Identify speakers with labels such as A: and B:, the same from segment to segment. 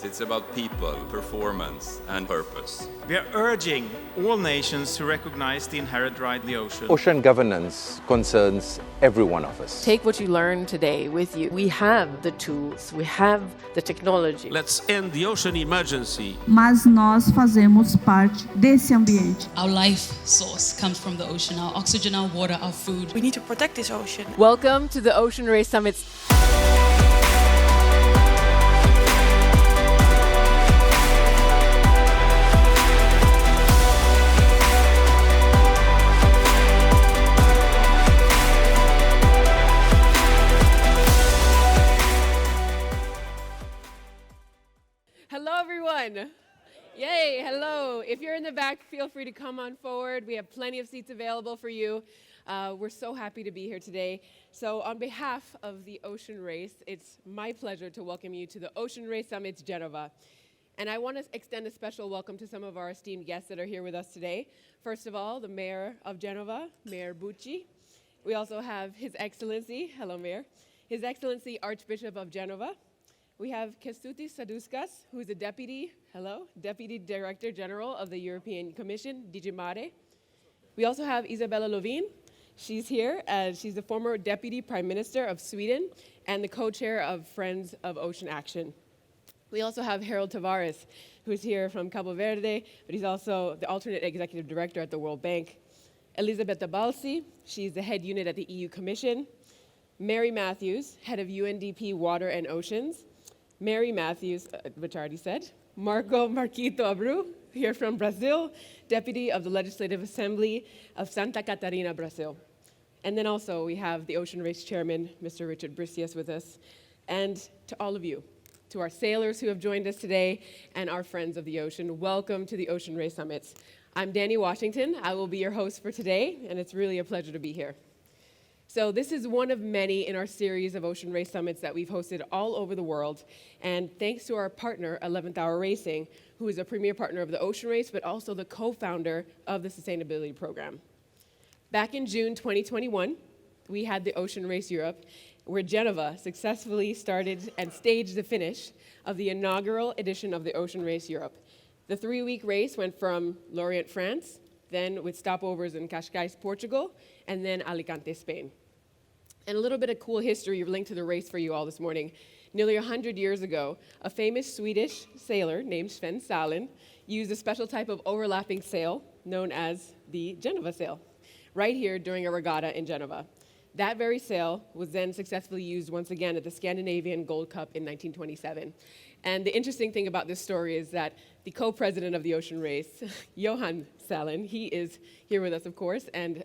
A: It's about people, performance, and purpose.
B: We are urging all nations to recognize the inherent right of the ocean.
C: Ocean governance concerns every one of us.
D: Take what you learned today with you. We have the tools, we have the technology.
E: Let's end the ocean emergency.
F: Mas nós fazemos parte desse ambiente.
G: Our life source comes from the ocean, our oxygen, our water, our food.
H: We need to protect this ocean.
D: Welcome to the Ocean Race Summit. Hello, everyone. Yay, hello. If you're in the back, feel free to come on forward. We have plenty of seats available for you. We're so happy to be here today. So on behalf of the Ocean Race, it's my pleasure to welcome you to the Ocean Race Summit Genova. And I want to extend a special welcome to some of our esteemed guests that are here with us today. First of all, the Mayor of Genova, Mayor Bucci. We also have His Excellency, hello Mayor, His Excellency Archbishop of Genova. We have Kestutis Sadouskas, who is a Deputy Director General of the European Commission, DG Mare. We also have Isabella Lövin. She's here. She's the former Deputy Prime Minister of Sweden and the co-chair of Friends of Ocean Action. We also have Harold Tavares, who's here from Cabo Verde, but he's also the alternate executive director at the World Bank. Elisabetta Balsi, she's the head unit at the EU Commission. Mary Matthews, head of UNDP Water and Oceans. Mary Matthews, which I already said. Marco Marquito Abreu, here from Brazil, Deputy of the Legislative Assembly of Santa Catarina, Brazil. And then also we have the Ocean Race Chairman, Mr. Richard Brisius, with us. And to all of you, to our sailors who have joined us today, and our friends of the ocean, welcome to the Ocean Race Summits. I'm Danny Washington. I will be your host for today, and it's really a pleasure to be here. So this is one of many in our series of Ocean Race Summits that we've hosted all over the world. And thanks to our partner, 11th Hour Racing, who is a premier partner of the Ocean Race, but also the co-founder of the Sustainability Program. Back in June 2021, we had the Ocean Race Europe, where Genova successfully started and staged the finish of the inaugural edition of the Ocean Race Europe. The 3-week race went from Lorient, France, then with stopovers in Cascais, Portugal, and then Alicante, Spain. And a little bit of cool history linked to the race for you all this morning. Nearly 100 years ago, a famous Swedish sailor named Sven Salin used a special type of overlapping sail known as the Genova sail, right here during a regatta in Genova. That very sail was then successfully used once again at the Scandinavian Gold Cup in 1927. And the interesting thing about this story is that the co-president of the Ocean Race, Johan Salin, he is here with us, of course, and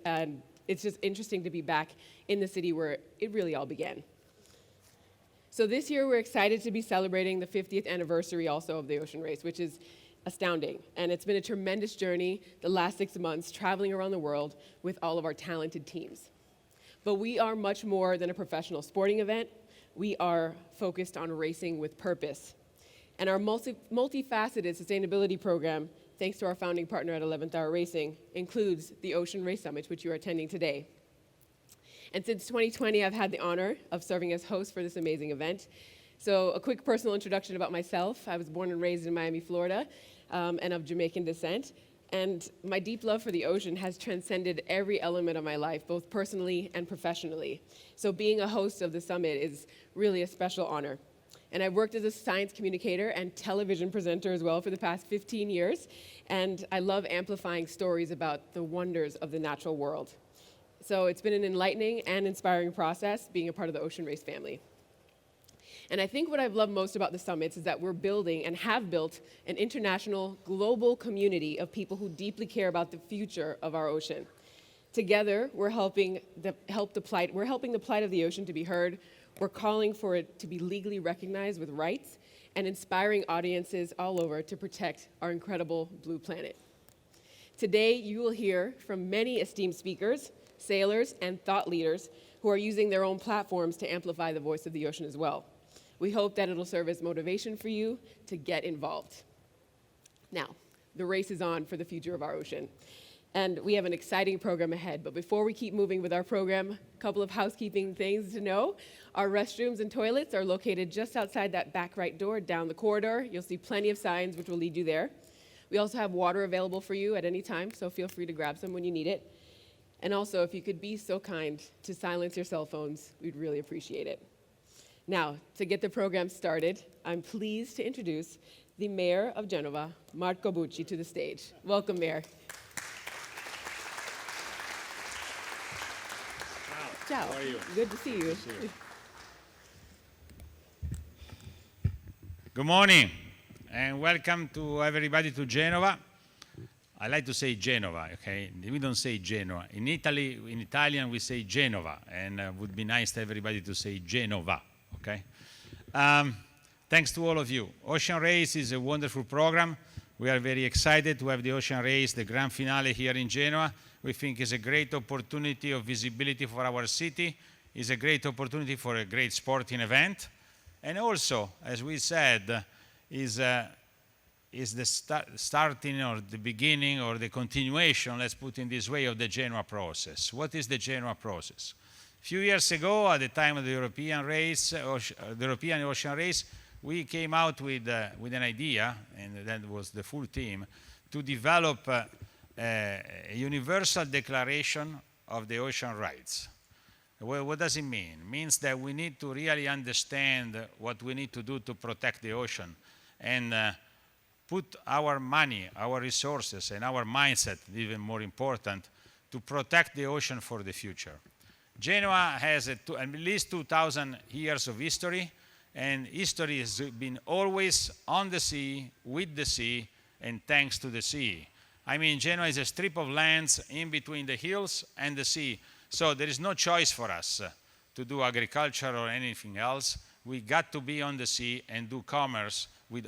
D: it's just interesting to be back in the city where it really all began. So this year, we're excited to be celebrating the 50th anniversary also of the Ocean Race, which is astounding. And it's been a tremendous journey the last 6 months, traveling around the world with all of our talented teams. But we are much more than a professional sporting event. We are focused on racing with purpose. And our multifaceted sustainability program, thanks to our founding partner at 11th Hour Racing, includes the Ocean Race Summit, which you are attending today. And since 2020, I've had the honor of serving as host for this amazing event. So a quick personal introduction about myself. I was born and raised in Miami, Florida, and of Jamaican descent. And my deep love for the ocean has transcended every element of my life, both personally and professionally. So being a host of the summit is really a special honor. And I've worked as a science communicator and television presenter as well for the past 15 years. And I love amplifying stories about the wonders of the natural world. So it's been an enlightening and inspiring process being a part of the Ocean Race family. And I think what I've loved most about the summits is that we're building and have built an international, global community of people who deeply care about the future of our ocean. Together, we're helping the plight of the ocean to be heard. We're calling for it to be legally recognized with rights and inspiring audiences all over to protect our incredible blue planet. Today, you will hear from many esteemed speakers, sailors, and thought leaders who are using their own platforms to amplify the voice of the ocean as well. We hope that it'll serve as motivation for you to get involved. Now, the race is on for the future of our ocean. And we have an exciting program ahead. But before we keep moving with our program, a couple of housekeeping things to know. Our restrooms and toilets are located just outside that back right door down the corridor. You'll see plenty of signs which will lead you there. We also have water available for you at any time, so feel free to grab some when you need it. And also, if you could be so kind to silence your cell phones, we'd really appreciate it. Now, to get the program started, I'm pleased to introduce the Mayor of Genova, Marco Bucci, to the stage. Welcome, Mayor. Ciao.
H: How are you?
D: Good to see you.
H: Good morning, and welcome to everybody to Genova. I like to say Genova, okay? We don't say Genoa. In Italy, in Italian, we say Genova, and it would be nice to everybody to say Genova, okay? Thanks to all of you. Ocean Race is a wonderful program. We are very excited to have the Ocean Race, the grand finale here in Genoa. We think it's a great opportunity of visibility for our city. It's a great opportunity for a great sporting event. And also, as we said, is the starting or the beginning or the continuation, let's put it in this way, of the Genova Process. What is the Genova Process? A few years ago, at the time of the European race, the European Ocean Race, we came out with an idea, and that was the full team, to develop a universal declaration of the ocean rights. Well, what does it mean? It means that we need to really understand what we need to do to protect the ocean and put our money, our resources, and our mindset, even more important, to protect the ocean for the future. Genoa has at least 2,000 years of history, and history has been always on the sea, with the sea, and thanks to the sea. I mean, Genoa is a strip of lands in between the hills and the sea. So there is no choice for us to do agriculture or anything else. We got to be on the sea and do commerce with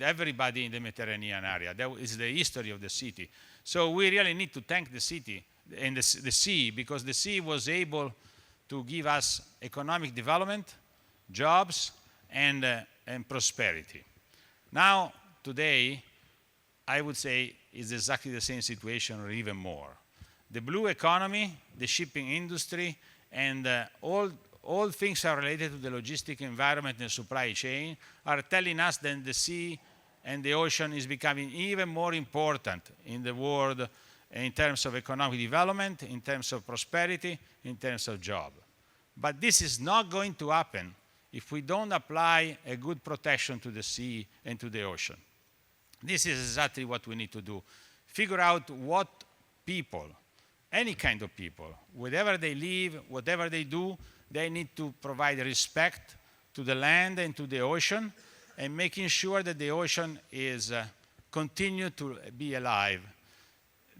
H: everybody in the Mediterranean area. That is the history of the city. So we really need to thank the city and the sea, because the sea was able to give us economic development, jobs, and prosperity. Now, today, I would say is exactly the same situation or even more. The blue economy, the shipping industry, and all things are related to the logistic environment and supply chain are telling us that the sea and the ocean is becoming even more important in the world in terms of economic development, in terms of prosperity, in terms of job. But this is not going to happen if we don't apply a good protection to the sea and to the ocean. This is exactly what we need to do. Figure out what people, any kind of people, wherever they live, whatever they do, they need to provide respect to the land and to the ocean, and making sure that the ocean is continue to be alive.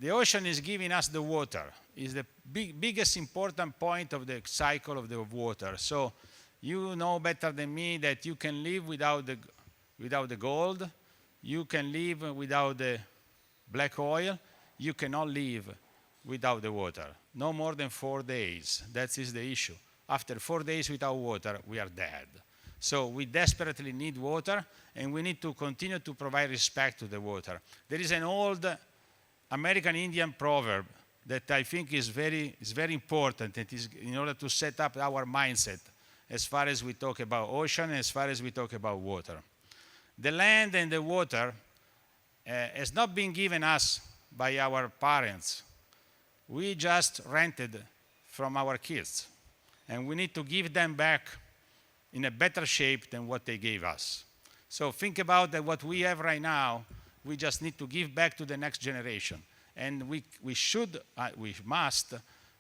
H: The ocean is giving us the water. Is the biggest important point of the cycle of the water. So you know better than me that you can live without the gold. You can live without the black oil. You cannot live without the water. No more than 4 days. That is the issue. After 4 days without water, we are dead. So we desperately need water, and we need to continue to provide respect to the water. There is an old American Indian proverb that I think is very important. It is in order to set up our mindset as far as we talk about ocean, as far as we talk about water. The land and the water has not been given us by our parents. We just rented from our kids, and we need to give them back in a better shape than what they gave us. So think about that what we have right now, we just need to give back to the next generation. And we must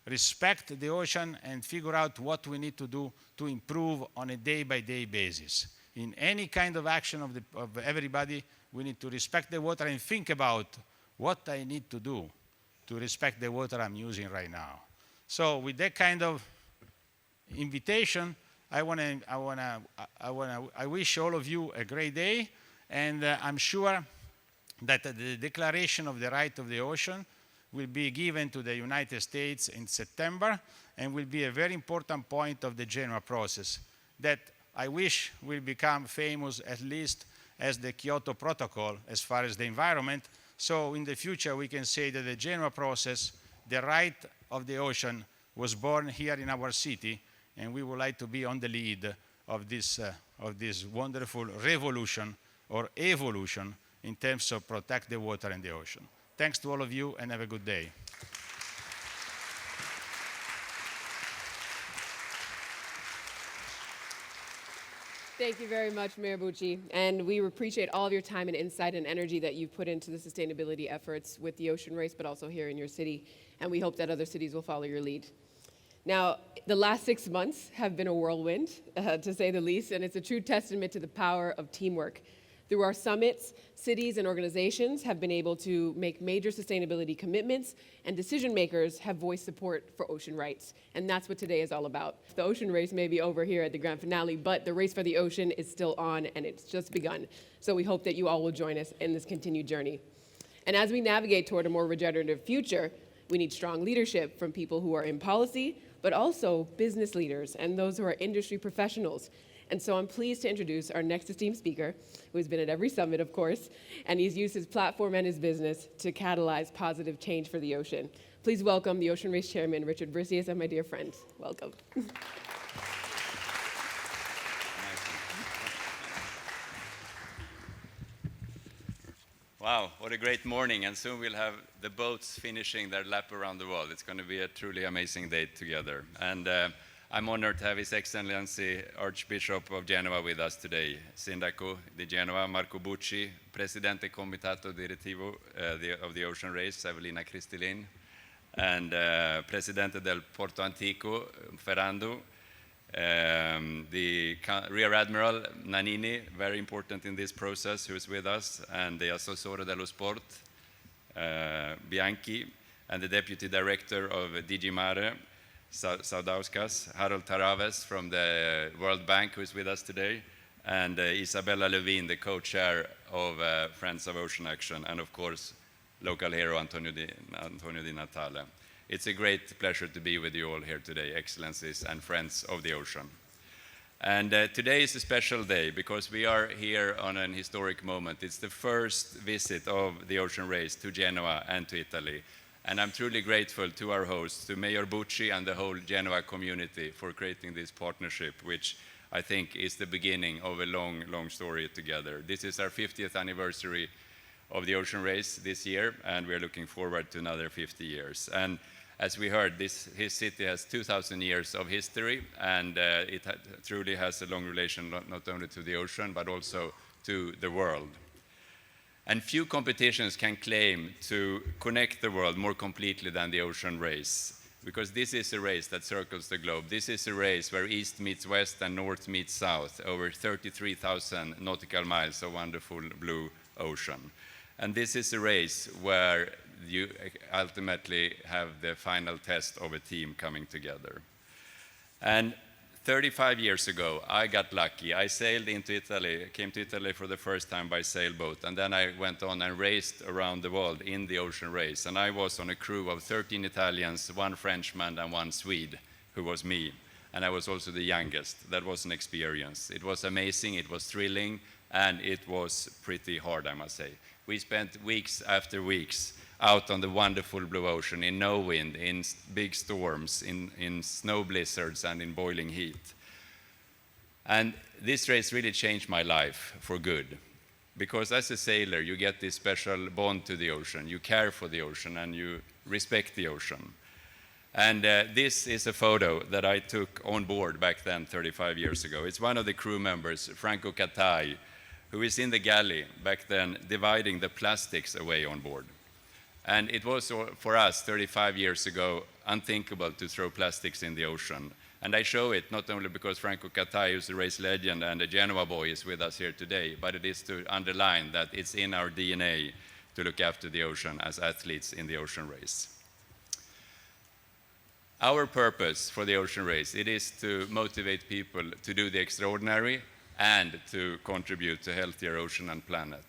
H: respect the ocean and figure out what we need to do to improve on a day-by-day basis. In any kind of action of everybody, we need to respect the water and think about what I need to do to respect the water I'm using right now. So with that kind of invitation, I wish all of you a great day, and I'm sure that the Declaration of the Right of the Ocean will be given to the United States in September and will be a very important point of the Genova Process that I wish will become famous at least as the Kyoto Protocol as far as the environment, So in the future, we can say that the Genova process, the right of the ocean, was born here in our city, and we would like to be on the lead of this wonderful revolution or evolution in terms of protect the water and the ocean. Thanks to all of you, and have a good day.
D: Thank you very much, Mayor Bucci. And we appreciate all of your time and insight and energy that you've put into the sustainability efforts with the Ocean Race, but also here in your city. And we hope that other cities will follow your lead. Now, the last 6 months have been a whirlwind, to say the least, and it's a true testament to the power of teamwork. Through our summits, cities and organizations have been able to make major sustainability commitments, and decision makers have voiced support for ocean rights. And that's what today is all about. The ocean race may be over here at the grand finale, but the race for the ocean is still on, and it's just begun. So we hope that you all will join us in this continued journey. And as we navigate toward a more regenerative future, we need strong leadership from people who are in policy, but also business leaders and those who are industry professionals. And so I'm pleased to introduce our next esteemed speaker, who has been at every summit, of course, and he's used his platform and his business to catalyze positive change for the ocean. Please welcome the Ocean Race Chairman, Richard Brisius, and my dear friends. Welcome.
A: Wow, what a great morning, and soon we'll have the boats finishing their lap around the world. It's going to be a truly amazing day together. And I'm honored to have His Excellency Archbishop of Genova with us today, Sindaco di Genova, Marco Bucci, Presidente Comitato Direttivo of the Ocean Race, Evelina Cristilin, and Presidente del Porto Antico, Ferrando, the Rear Admiral Nannini, very important in this process, who is with us, and the Assessore dello Sport, Bianchi, and the Deputy Director of DG Mare, Saudauskas, Harold Taraves from the World Bank, who is with us today, and Isabella Levine, the co-chair of Friends of Ocean Action, and of course, local hero Antonio Di Natale. It's a great pleasure to be with you all here today, Excellencies and friends of the ocean. And today is a special day because we are here on an historic moment. It's the first visit of the Ocean Race to Genoa and to Italy. And I'm truly grateful to our hosts, to Mayor Bucci and the whole Genova community for creating this partnership, which I think is the beginning of a long, long story together. This is our 50th anniversary of the Ocean Race this year, and we're looking forward to another 50 years. And as we heard, his city has 2,000 years of history, and it truly has a long relation not only to the ocean, but also to the world. And few competitions can claim to connect the world more completely than the Ocean Race, because this is a race that circles the globe. This is a race where East meets West and North meets South, over 33,000 nautical miles of wonderful blue ocean. And this is a race where you ultimately have the final test of a team coming together. And 35 years ago, I got lucky. I sailed into Italy, came to Italy for the first time by sailboat, and then I went on and raced around the world in the Ocean Race. And I was on a crew of 13 Italians, 1 Frenchman, and 1 Swede, who was me. And I was also the youngest. That was an experience. It was amazing, it was thrilling, and it was pretty hard, I must say. We spent weeks after weeks out on the wonderful blue ocean in no wind, in big storms, in snow blizzards, and in boiling heat. And this race really changed my life for good. Because as a sailor, you get this special bond to the ocean. You care for the ocean, and you respect the ocean. And this is a photo that I took on board back then, 35 years ago. It's one of the crew members, Franco Cattai, who is in the galley back then, dividing the plastics away on board. And it was, for us, 35 years ago, unthinkable to throw plastics in the ocean. And I show it not only because Franco Cattai, who's a race legend and a Genova boy, is with us here today, but it is to underline that it's in our DNA to look after the ocean as athletes in the Ocean Race. Our purpose for the Ocean Race, it is to motivate people to do the extraordinary and to contribute to a healthier ocean and planet.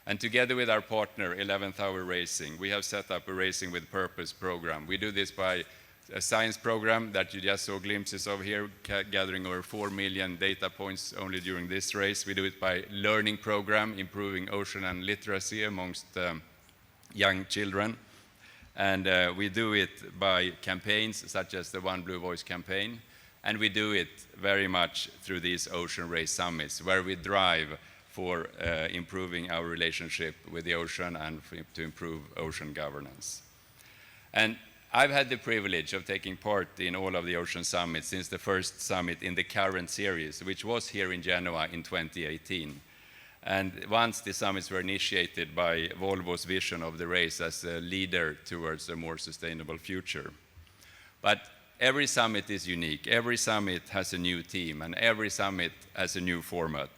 A: And together with our partner, 11th Hour Racing, we have set up a Racing with Purpose program. We do this by a science program that you just saw glimpses of here, gathering over 4 million data points only during this race. We do it by learning program, improving ocean and literacy amongst young children. And we do it by campaigns such as the One Blue Voice campaign. And we do it very much through these Ocean Race Summits, where we drive for improving our relationship with the ocean and to improve ocean governance. And I've had the privilege of taking part in all of the ocean summits since the first summit in the current series, which was here in Genova in 2018. And once the summits were initiated by Volvo's vision of the race as a leader towards a more sustainable future. But every summit is unique. Every summit has a new team, and every summit has a new format.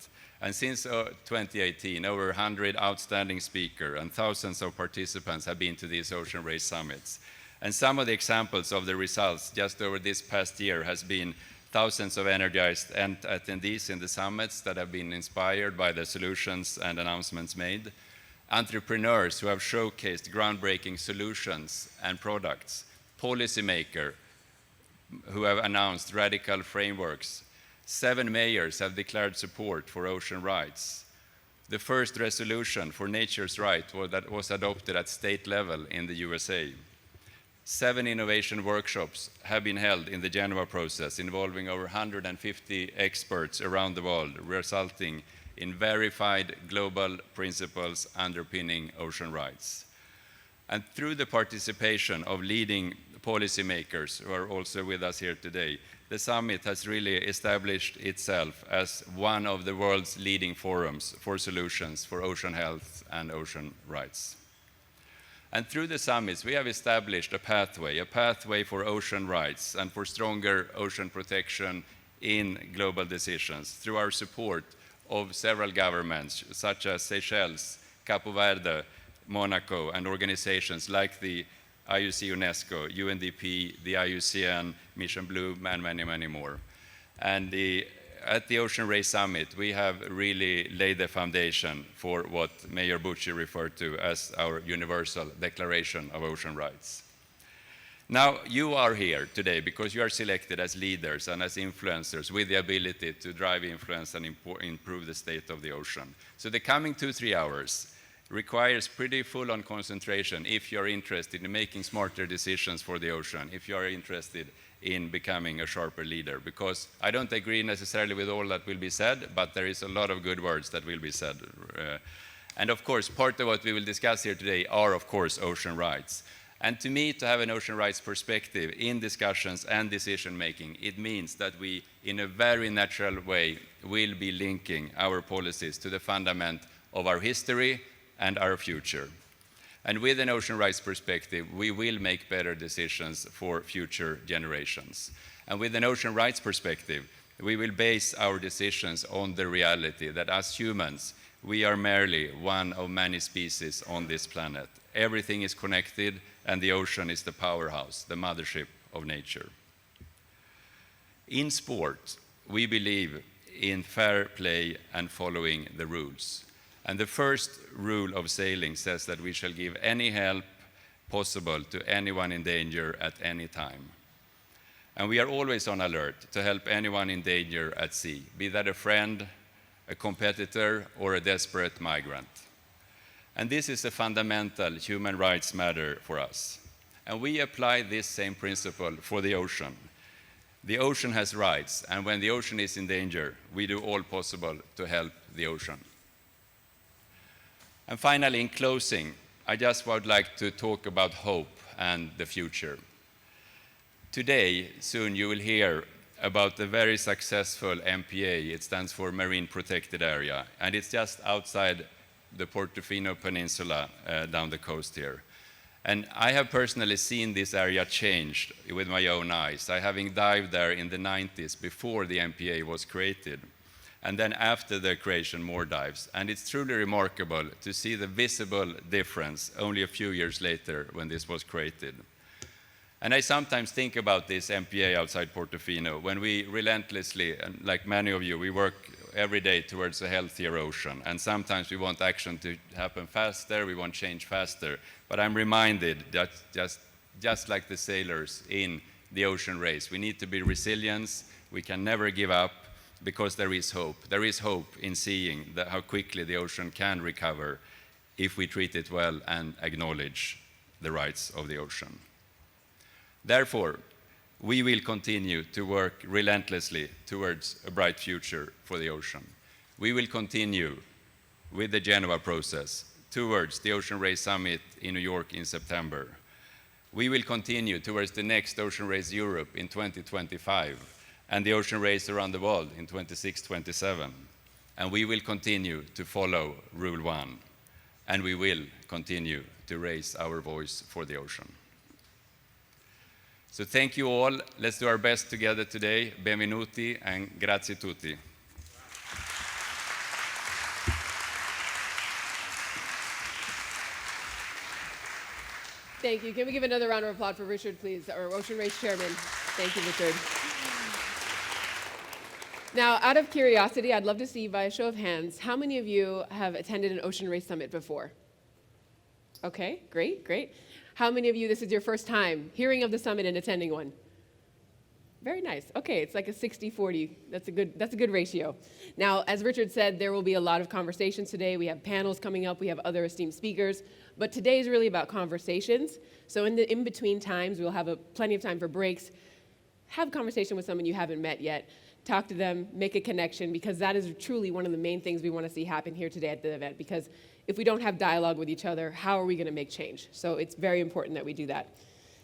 A: And since 2018, over 100 outstanding speakers and thousands of participants have been to these Ocean Race Summits. And some of the examples of the results just over this past year has been thousands of energized attendees in the summits that have been inspired by the solutions and announcements made, entrepreneurs who have showcased groundbreaking solutions and products, policymakers who have announced radical frameworks. 7 mayors have declared support for ocean rights. The first resolution for nature's rights was adopted at state level in the USA. 7 innovation workshops have been held in the Genova Process involving over 150 experts around the world, resulting in verified global principles underpinning ocean rights. And through the participation of leading policymakers who are also with us here today, the summit has really established itself as one of the world's leading forums for solutions for ocean health and ocean rights. And through the summits, we have established a pathway for ocean rights and for stronger ocean protection in global decisions through our support of several governments, such as Seychelles, Cape Verde, Monaco, and organizations like the IUC UNESCO, UNDP, the IUCN, Mission Blue, and many, many more. And at the Ocean Race Summit, we have really laid the foundation for what Mayor Bucci referred to as our Universal Declaration of Ocean Rights. Now, you are here today because you are selected as leaders and as influencers with the ability to drive influence and improve the state of the ocean. So the coming 2-3 hours requires pretty full-on concentration if you're interested in making smarter decisions for the ocean, if you are interested in becoming a sharper leader, because I don't agree necessarily with all that will be said, but there is a lot of good words that will be said. And of course, part of what we will discuss here today are, of course, ocean rights. And to me, to have an ocean rights perspective in discussions and decision-making, it means that we, in a very natural way, will be linking our policies to the fundament of our history and our future. And with an ocean rights perspective, we will make better decisions for future generations. And with an ocean rights perspective, we will base our decisions on the reality that as humans, we are merely one of many species on this planet. Everything is connected, and the ocean is the powerhouse, the mothership of nature. In sport, we believe in fair play and following the rules. And the first rule of sailing says that we shall give any help possible to anyone in danger at any time. And we are always on alert to help anyone in danger at sea, be that a friend, a competitor, or a desperate migrant. And this is a fundamental human rights matter for us. And we apply this same principle for the ocean. The ocean has rights, and when the ocean is in danger, we do all possible to help the ocean. And finally, in closing, I just would like to talk about hope and the future. Today, soon you will hear about the very successful MPA. It stands for Marine Protected Area, and it's just outside the Portofino Peninsula down the coast here. And I have personally seen this area changed with my own eyes. I having dived there in the 90s before the MPA was created. And then after the creation, more dives. And it's truly remarkable to see the visible difference only a few years later when this was created. And I sometimes think about this MPA outside Portofino when we relentlessly, and like many of you, we work every day towards a healthier ocean. And sometimes we want action to happen faster, we want change faster. But I'm reminded that just like the sailors in the ocean race, we need to be resilient, we can never give up, because there is hope. There is hope in seeing how quickly the ocean can recover if we treat it well and acknowledge the rights of the ocean. Therefore, we will continue to work relentlessly towards a bright future for the ocean. We will continue with the Genova Process towards the Ocean Race Summit in New York in September. We will continue towards the next Ocean Race Europe in 2025 and the Ocean Race around the world in 26-27. And we will continue to follow Rule 1. And we will continue to raise our voice for the ocean. So thank you all. Let's do our best together today. Benvenuti and grazie tutti.
D: Thank you. Can we give another round of applause for Richard, please, our Ocean Race Chairman? Thank you, Richard. Now, out of curiosity, I'd love to see by a show of hands, how many of you have attended an Ocean Race Summit before? Okay, great, great. How many of you, this is your first time hearing of the summit and attending one? Very nice. Okay, it's like a 60-40. That's a good ratio. Now, as Richard said, there will be a lot of conversations today. We have panels coming up. We have other esteemed speakers. But today is really about conversations. So in the in-between times, we'll have plenty of time for breaks. Have a conversation with someone you haven't met yet. Talk to them, make a connection, because that is truly one of the main things we want to see happen here today at the event. Because if we don't have dialogue with each other, how are we going to make change? So it's very important that we do that.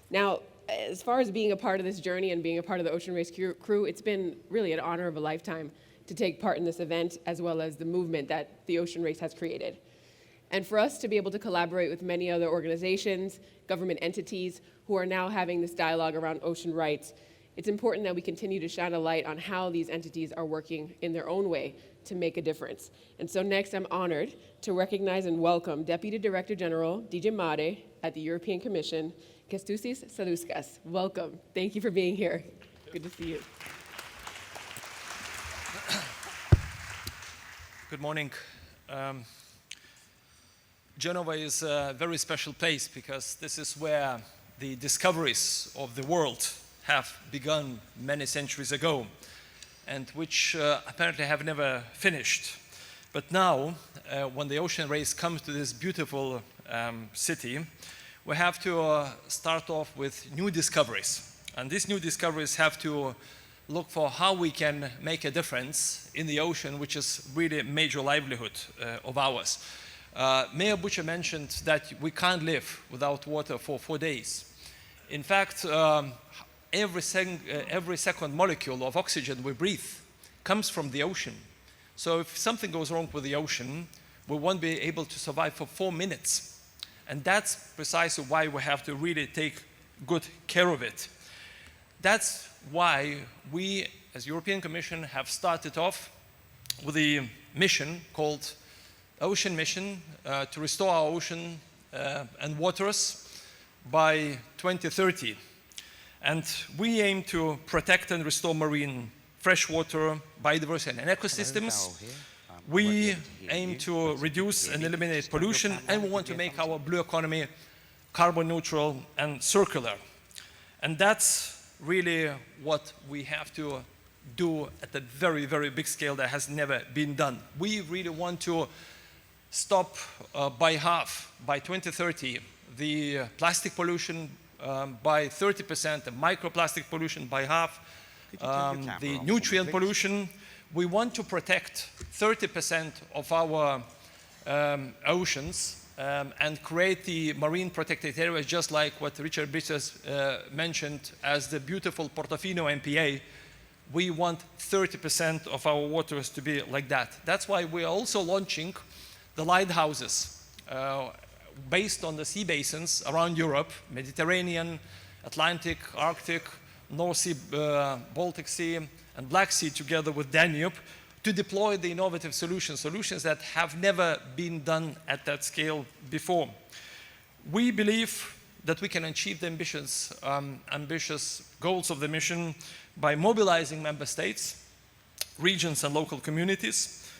D: Now, as far as being a part of this journey and being a part of the Ocean Race crew, it's been really an honor of a lifetime to take part in this event, as well as the movement that the Ocean Race has created. And for us to be able to collaborate with many other organizations, government entities, who are now having this dialogue around ocean rights, it's important that we continue to shine a light on how these entities are working in their own way to make a difference. And so next, I'm honored to recognize and welcome Deputy Director General DG Mare at the European Commission, Kęstutis Sadauskas. Welcome. Thank you for being here. Good to see you.
I: Good morning. Genova is a very special place because this is where the discoveries of the world have begun many centuries ago, and which apparently have never finished. But now, when the ocean race comes to this beautiful city, we have to start off with new discoveries. And these new discoveries have to look for how we can make a difference in the ocean, which is really a major livelihood of ours. Mayor Butcher mentioned that we can't live without water for 4 days. In fact, every second molecule of oxygen we breathe comes from the ocean. So if something goes wrong with the ocean, we won't be able to survive for 4 minutes. And that's precisely why we have to really take good care of it. That's why we, as European Commission, have started off with a mission called Ocean Mission to restore our ocean and waters by 2030. And we aim to protect and restore marine freshwater biodiversity and ecosystems. We aim to reduce and eliminate pollution, and we want to make our blue economy carbon neutral and circular. And that's really what we have to do at a very, very big scale that has never been done. We really want to stop by half, by 2030, the plastic pollution by 30%, the microplastic pollution by half, the nutrient pollution. We want to protect 30% of our oceans and create the marine protected areas, just like what Richard Bitters mentioned as the beautiful Portofino MPA. We want 30% of our waters to be like that. That's why we are also launching the lighthouses based on the sea basins around Europe, Mediterranean, Atlantic, Arctic, North Sea, Baltic Sea, and Black Sea, together with Danube, to deploy the innovative solutions that have never been done at that scale before. We believe that we can achieve the ambitious goals of the mission by mobilizing member states, regions, and local communities,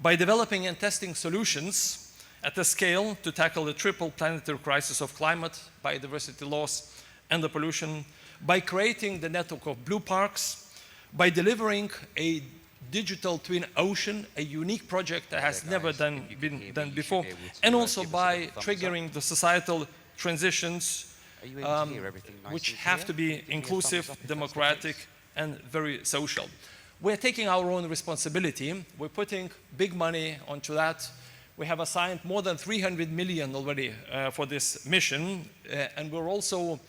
I: by developing and testing solutions at a scale to tackle the triple planetary crisis of climate, biodiversity loss, and the pollution, by creating the network of blue parks, by delivering a digital twin ocean, a unique project that has never been done before, and also by triggering the societal transitions which have to be inclusive, democratic, and very social. We're taking our own responsibility. We're putting big money onto that. We have assigned more than 300 million already for this mission, and we're also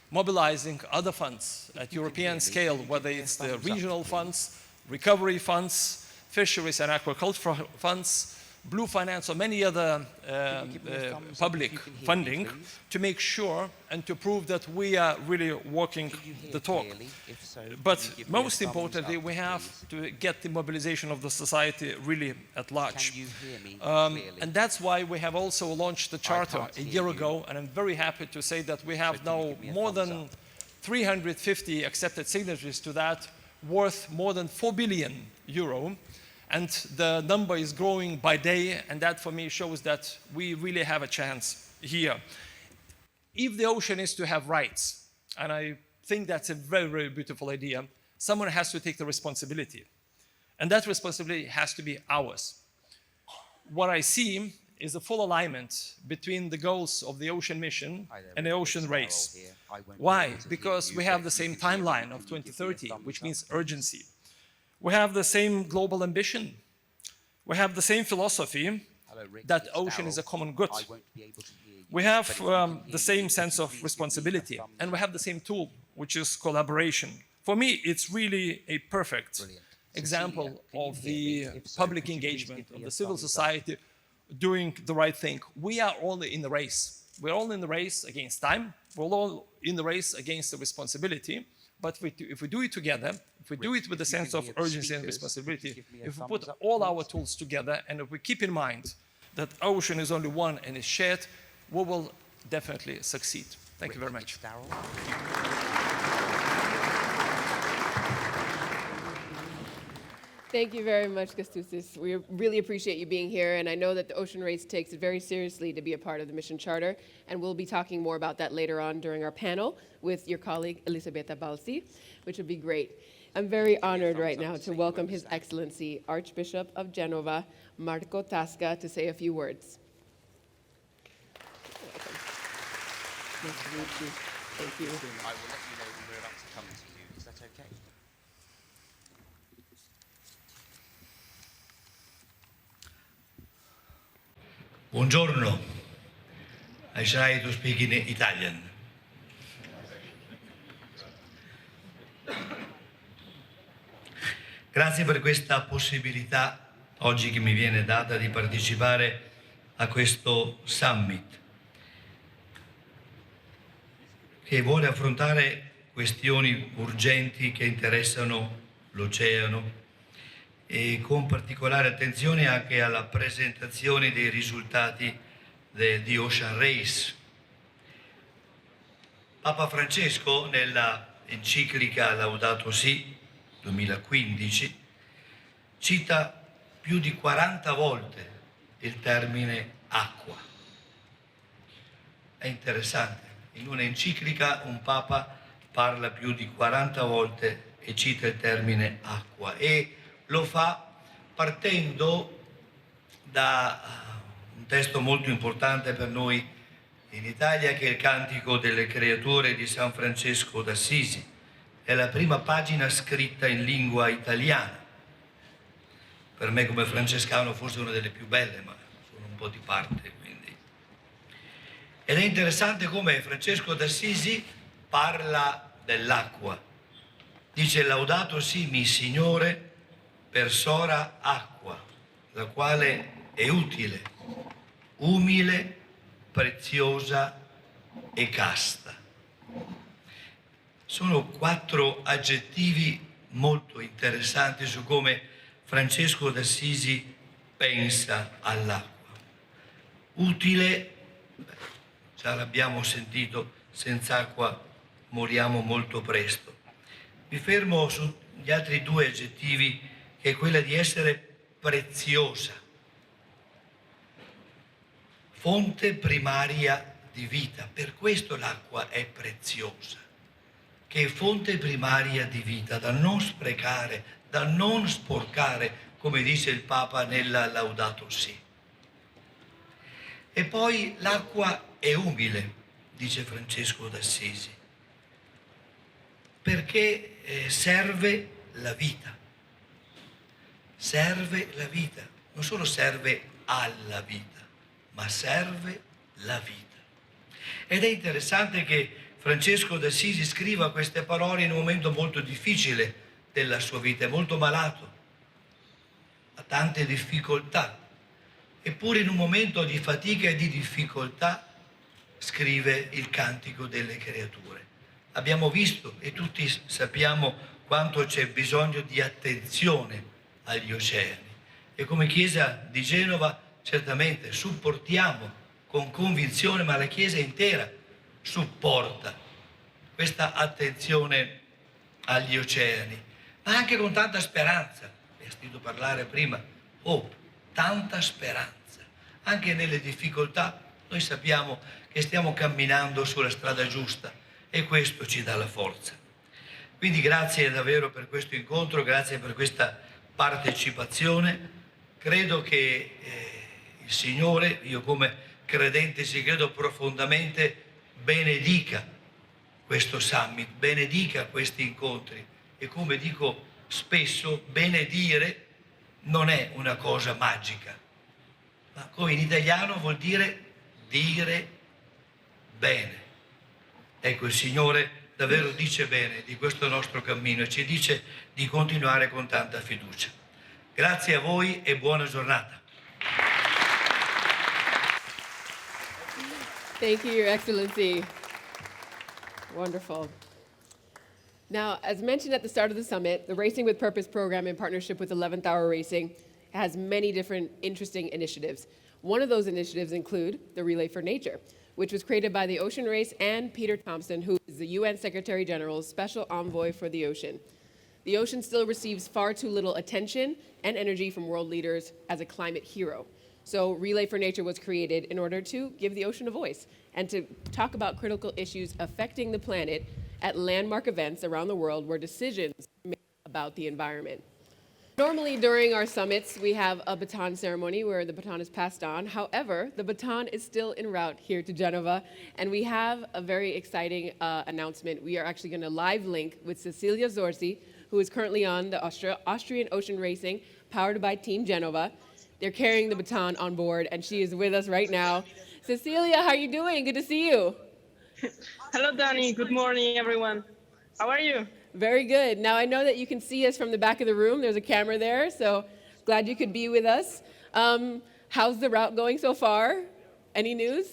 I: mobilizing other funds at European scale, whether it's the regional funds, recovery funds, fisheries and aquaculture funds, blue finance, or many other public funding, to make sure and to prove that we are really walking the talk. But most importantly, we have to get the mobilization of the society really at large. And that's why we have also launched the charter a year ago, and I'm very happy to say that we have now more than 350 accepted signatures to that, worth more than 4 billion euro. And the number is growing by day, and that for me shows that we really have a chance here. If the ocean is to have rights, and I think that's a very, very beautiful idea, someone has to take the responsibility. And that responsibility has to be ours. What I see is a full alignment between the goals of the ocean mission and the ocean race. Why? Because we have the same timeline of 2030, which means urgency. We have the same global ambition. We have the same philosophy that ocean is a common good. We have the same sense of responsibility, and we have the same tool, which is collaboration. For me, it's really a perfect example of the public engagement of the civil society doing the right thing. We are all in the race. We're all in the race against time. We're all in the race against the responsibility. But if we do it together, if we do it with a sense of urgency and responsibility, if we put all our tools together, and if we keep in mind that ocean is only one and is shared, we will definitely succeed. Thank you very much.
D: Thank you very much, Kęstutis. We really appreciate you being here, and I know that the Ocean Race takes it very seriously to be a part of the Mission Charter, and we'll be talking more about that later on during our panel with your colleague Elisabetta Balsi, which would be great. I'm very honored right now to welcome His Excellency Archbishop of Genova, Marco Tasca, to say a few words. Nice to meet you. Thank you.
J: I will let you know when we're about to come to you. Is that okay?
K: Buongiorno. I try to speak in Italian. Grazie per questa possibilità oggi che mi viene data di partecipare a questo summit che vuole affrontare questioni urgenti che interessano l'oceano e con particolare attenzione anche alla presentazione dei risultati di Ocean Race. Papa Francesco, nella enciclica Laudato Si 2015, cita più di 40 volte il termine acqua. È interessante, in un'enciclica un Papa parla più di 40 volte e cita il termine acqua, e lo fa partendo da un testo molto importante per noi in Italia, che è il Cantico delle Creature di San Francesco d'Assisi. È la prima pagina scritta in lingua italiana. Per me come francescano forse una delle più belle, ma sono un po' di parte, quindi. Ed è interessante come Francesco d'Assisi parla dell'acqua. Dice: Laudato si mi Signore per sora acqua, la quale è utile, umile, preziosa e casta. Sono 4 aggettivi molto interessanti su come Francesco d'Assisi pensa all'acqua. Utile, già l'abbiamo sentito, senza acqua moriamo molto presto. Mi fermo sugli altri 2 aggettivi, che è quella di essere preziosa, fonte primaria di vita. Per questo l'acqua è preziosa. che è fonte primaria di vita, da non sprecare, da non sporcare, come dice il Papa nella Laudato Si. E poi l'acqua è umile, dice Francesco d'Assisi, perché serve la vita. Serve la vita, non solo serve alla vita, ma serve la vita. Ed è interessante che Francesco d'Assisi scriva queste parole in un momento molto difficile della sua vita, è molto malato, ha tante difficoltà, eppure in un momento di fatica e di difficoltà scrive il Cantico delle Creature. Abbiamo visto e tutti sappiamo quanto c'è bisogno di attenzione agli oceani e come Chiesa di Genova certamente supportiamo con convinzione, ma la Chiesa intera supporta questa attenzione agli oceani, ma anche con tanta speranza. Ne ho sentito parlare prima, tanta speranza. Anche nelle difficoltà noi sappiamo che stiamo camminando sulla strada giusta e questo ci dà la forza. Quindi grazie davvero per questo incontro, grazie per questa partecipazione. Credo che il Signore, io come credente ci credo profondamente, benedica questo summit, benedica questi incontri e come dico spesso, benedire non è una cosa magica, ma come in italiano vuol dire bene. Ecco, il Signore davvero dice bene di questo nostro cammino e ci dice di continuare con tanta fiducia. Grazie a voi e buona giornata.
D: Thank you, Your Excellency. Wonderful. Now, as mentioned at the start of the summit, the Racing with Purpose program in partnership with 11th Hour Racing has many different interesting initiatives. One of those initiatives include the Relay for Nature, which was created by the Ocean Race and Peter Thompson, who is the UN Secretary General's special envoy for the ocean. The ocean still receives far too little attention and energy from world leaders as a climate hero. So Relay for Nature was created in order to give the ocean a voice and to talk about critical issues affecting the planet at landmark events around the world where decisions are made about the environment. Normally during our summits, we have a baton ceremony where the baton is passed on. However, the baton is still en route here to Genova, and we have a very exciting announcement. We are actually going to live link with Cecilia Zorzi, who is currently on the Austrian Ocean Racing, powered by Team Genova. They're carrying the baton on board, and she is with us right now. Cecilia, how are you doing? Good to see you.
L: Hello, Danny. Good morning, everyone. How are you?
D: Very good. Now, I know that you can see us from the back of the room. There's a camera there, so glad you could be with us. How's the route going so far? Any news?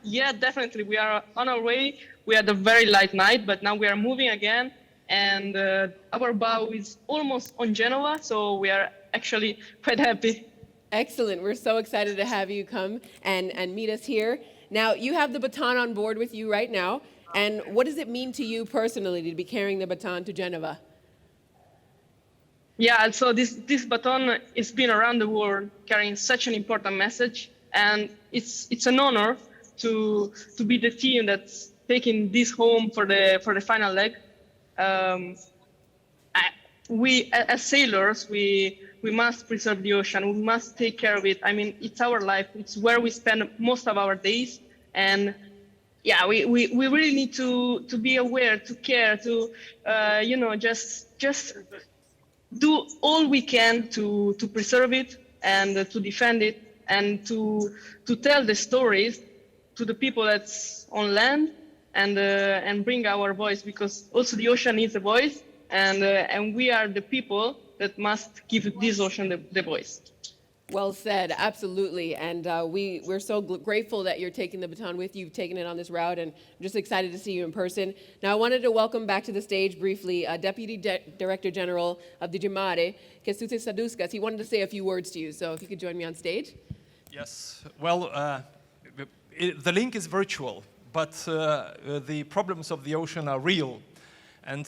L: Yeah, definitely. We are on our way. We had a very light night, but now we are moving again, and our bow is almost on Genova, so we are actually quite happy.
D: Excellent. We're so excited to have you come and meet us here. Now, you have the baton on board with you right now. And what does it mean to you personally to be carrying the baton to Genova?
L: Yeah, so this baton has been around the world carrying such an important message. And it's an honor to be the team that's taking this home for the final leg. We, as sailors, we must preserve the ocean. We must take care of it. I mean, it's our life. It's where we spend most of our days. And yeah, we really need to be aware, to care, to just do all we can to preserve it and to defend it and to tell the stories to the people that's on land and bring our voice, because also the ocean needs a voice, and we are the people that must give this ocean the voice.
D: Well said, absolutely. And we're so grateful that you're taking the baton with you. You've taken it on this route, and I'm just excited to see you in person. Now, I wanted to welcome back to the stage briefly Deputy Director General of DG Mare, Kęstutis Sadauskas. He wanted to say a few words to you, so if you could join me on stage.
I: Yes, well, the link is virtual, but the problems of the ocean are real. And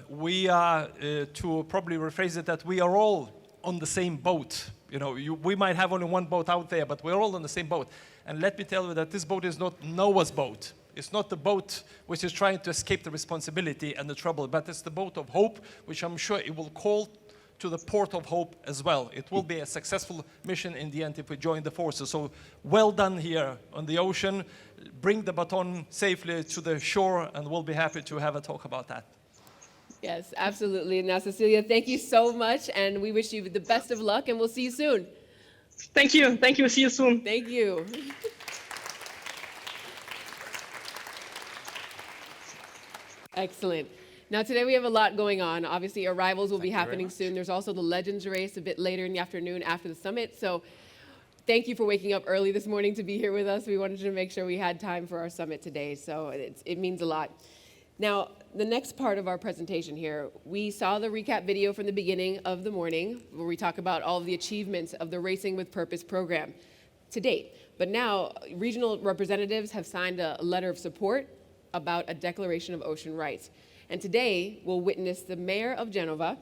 I: we are, to probably rephrase it, that we are all on the same boat. You know, we might have only one boat out there, but we're all on the same boat. And let me tell you that this boat is not Noah's boat. It's not the boat which is trying to escape the responsibility and the trouble, but it's the boat of hope, which I'm sure it will call to the port of hope as well. It will be a successful mission in the end if we join the forces. So well done here on the ocean. Bring the baton safely to the shore, and we'll be happy to have a talk about that.
D: Yes, absolutely. Now, Cecilia, thank you so much, and we wish you the best of luck, and we'll see you soon.
L: Thank you. Thank you. See you soon.
D: Thank you. Excellent. Now, today we have a lot going on. Obviously, arrivals will be happening soon. There's also the Legends Race a bit later in the afternoon after the summit. So thank you for waking up early this morning to be here with us. We wanted to make sure we had time for our summit today, so it means a lot. Now, the next part of our presentation here, we saw the recap video from the beginning of the morning where we talk about all of the achievements of the Racing with Purpose program to date. But now, regional representatives have signed a letter of support about a declaration of ocean rights. And today, we'll witness the mayor of Genova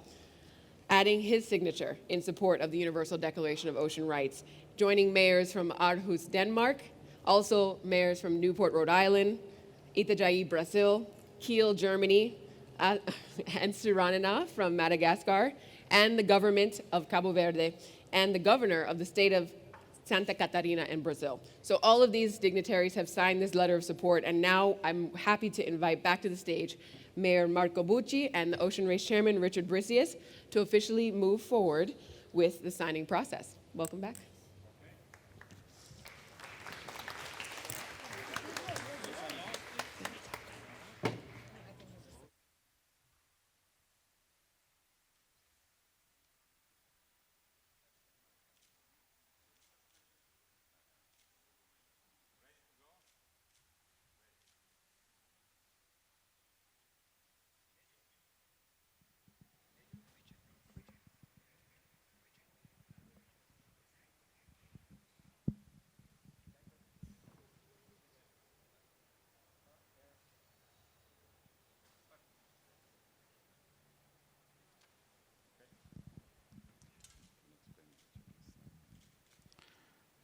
D: adding his signature in support of the Universal Declaration of Ocean Rights, joining mayors from Aarhus, Denmark, also mayors from Newport, Rhode Island, Itajaí, Brazil, Kiel, Germany, and Suriname from Madagascar, and the government of Cabo Verde, and the governor of the state of Santa Catarina in Brazil. So all of these dignitaries have signed this letter of support, and now I'm happy to invite back to the stage Mayor Marco Bucci and the Ocean Race Chairman Richard Brisius to officially move forward with the signing process. Welcome back.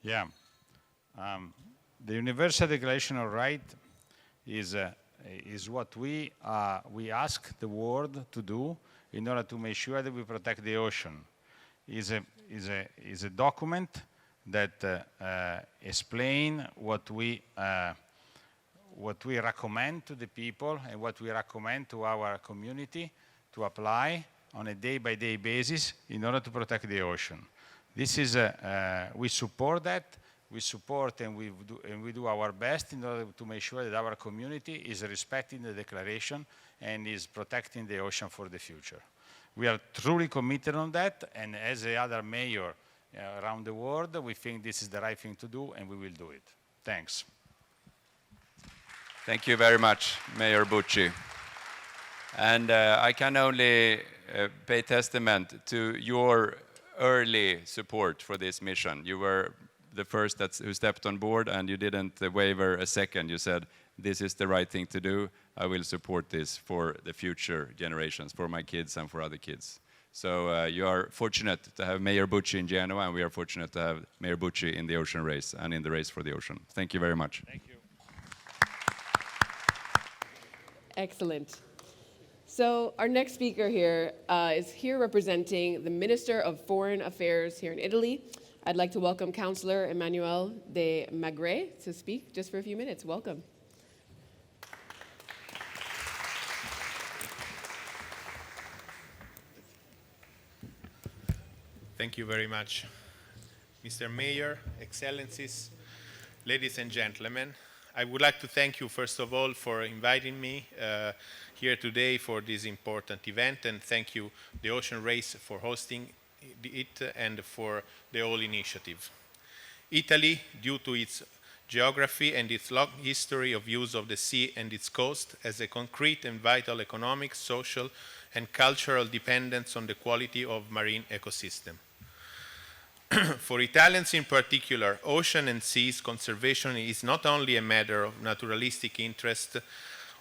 H: Yeah. The Universal Declaration of Rights is what we ask the world to do in order to make sure that we protect the ocean. Is a document that explains what we recommend to the people and what we recommend to our community to apply on a day-by-day basis in order to protect the ocean. This is we support that. We support and we do our best in order to make sure that our community is respecting the declaration and is protecting the ocean for the future. We are truly committed on that, and as the other mayor around the world, we think this is the right thing to do, and we will do it. Thanks.
A: Thank you very much, Mayor Bucci. And I can only pay testament to your early support for this mission. You were the first who stepped on board, and you didn't waver a second. You said, this is the right thing to do. I will support this for the future generations, for my kids and for other kids. So you are fortunate to have Mayor Bucci in Genova, and we are fortunate to have Mayor Bucci in the Ocean Race and in the Race for the Ocean. Thank you very much.
H: Thank you.
D: Excellent. So our next speaker here is here representing the Minister of Foreign Affairs here in Italy. I'd like to welcome Councillor Emmanuel de Magre to speak just for a few minutes. Welcome.
M: Thank you very much, Mr. Mayor, Excellencies, ladies and gentlemen. I would like to thank you, first of all, for inviting me here today for this important event, and thank you, the Ocean Race, for hosting it and for the whole initiative. Italy, due to its geography and its long history of use of the sea and its coast, has a concrete and vital economic, social, and cultural dependence on the quality of marine ecosystem. For Italians in particular, ocean and seas conservation is not only a matter of naturalistic interest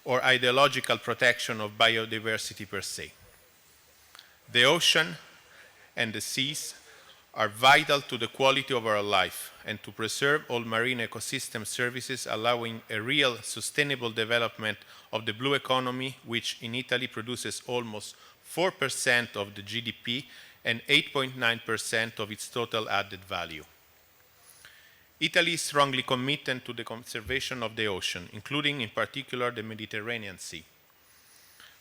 M: or ideological protection of biodiversity per se. The ocean and the seas are vital to the quality of our life and to preserve all marine ecosystem services, allowing a real sustainable development of the blue economy, which in Italy produces almost 4% of the GDP and 8.9% of its total added value. Italy is strongly committed to the conservation of the ocean, including in particular the Mediterranean Sea,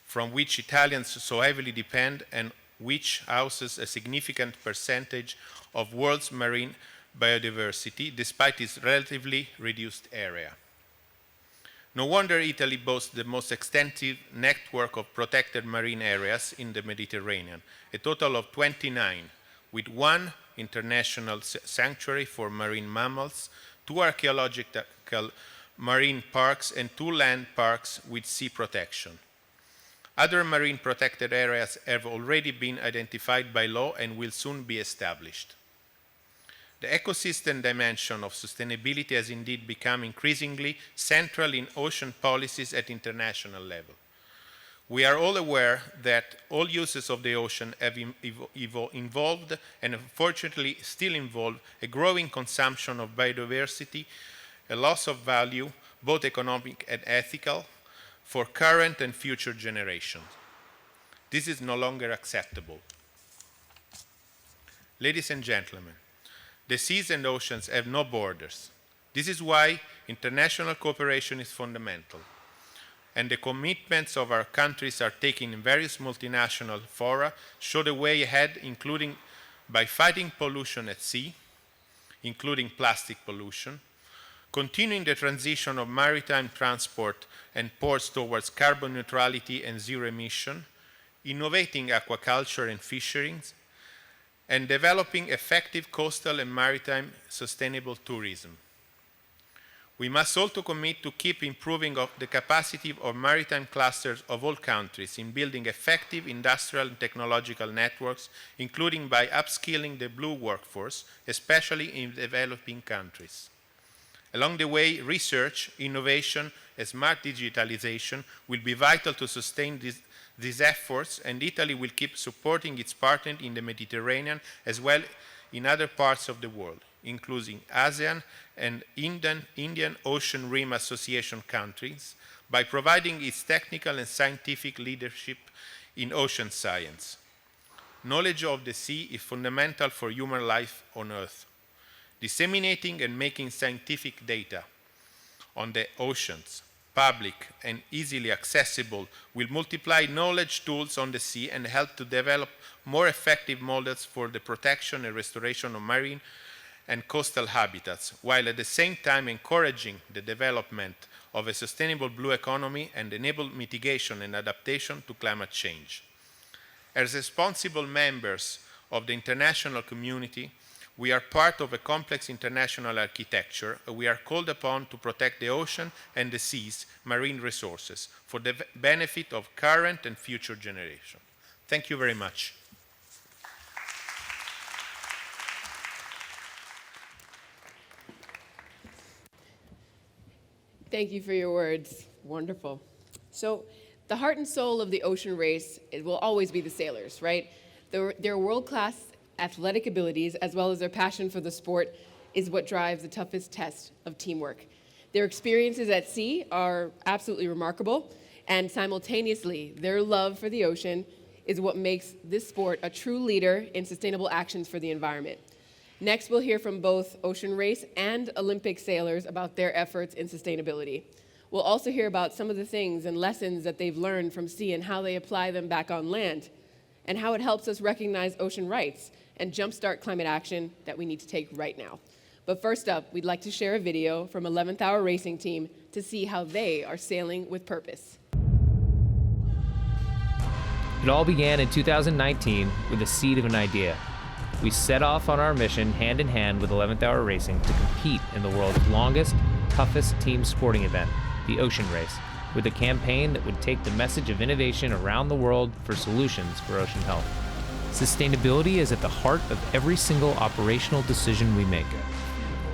M: from which Italians so heavily depend and which houses a significant percentage of world's marine biodiversity despite its relatively reduced area. No wonder Italy boasts the most extensive network of protected marine areas in the Mediterranean, a total of 29, with 1 international sanctuary for marine mammals, 2 archaeological marine parks, and 2 land parks with sea protection. Other marine protected areas have already been identified by law and will soon be established. The ecosystem dimension of sustainability has indeed become increasingly central in ocean policies at international level. We are all aware that all uses of the ocean have involved, and unfortunately still involve, a growing consumption of biodiversity, a loss of value, both economic and ethical, for current and future generations. This is no longer acceptable. Ladies and gentlemen, the seas and oceans have no borders. This is why international cooperation is fundamental, and the commitments of our countries are taken in various multinational fora show the way ahead, including by fighting pollution at sea, including plastic pollution, continuing the transition of maritime transport and ports towards carbon neutrality and zero emission, innovating aquaculture and fisheries, and developing effective coastal and maritime sustainable tourism. We must also commit to keep improving the capacity of maritime clusters of all countries in building effective industrial and technological networks, including by upskilling the blue workforce, especially in developing countries. Along the way, research, innovation, and smart digitalization will be vital to sustain these efforts, and Italy will keep supporting its partners in the Mediterranean as well in other parts of the world, including ASEAN and Indian Ocean Rim Association countries, by providing its technical and scientific leadership in ocean science. Knowledge of the sea is fundamental for human life on Earth. Disseminating and making scientific data on the oceans public and easily accessible will multiply knowledge tools on the sea and help to develop more effective models for the protection and restoration of marine and coastal habitats, while at the same time encouraging the development of a sustainable blue economy and enable mitigation and adaptation to climate change. As responsible members of the international community, we are part of a complex international architecture. We are called upon to protect the ocean and the seas, marine resources, for the benefit of current and future generations. Thank you very much.
D: Thank you for your words. Wonderful. So, the heart and soul of the ocean race, it will always be the sailors, right? Their world-class athletic abilities, as well as their passion for the sport, is what drives the toughest test of teamwork. Their experiences at sea are absolutely remarkable, and simultaneously, their love for the ocean is what makes this sport a true leader in sustainable actions for the environment. Next, we'll hear from both ocean race and Olympic sailors about their efforts in sustainability. We'll also hear about some of the things and lessons that they've learned from sea and how they apply them back on land, and how it helps us recognize ocean rights and jumpstart climate action that we need to take right now. But first up, we'd like to share a video from 11th Hour Racing Team to see how they are sailing with purpose.
N: It all began in 2019 with the seed of an idea. We set off on our mission hand in hand with 11th Hour Racing to compete in the world's longest, toughest team sporting event, the Ocean Race, with a campaign that would take the message of innovation around the world for solutions for ocean health. Sustainability is at the heart of every single operational decision we make.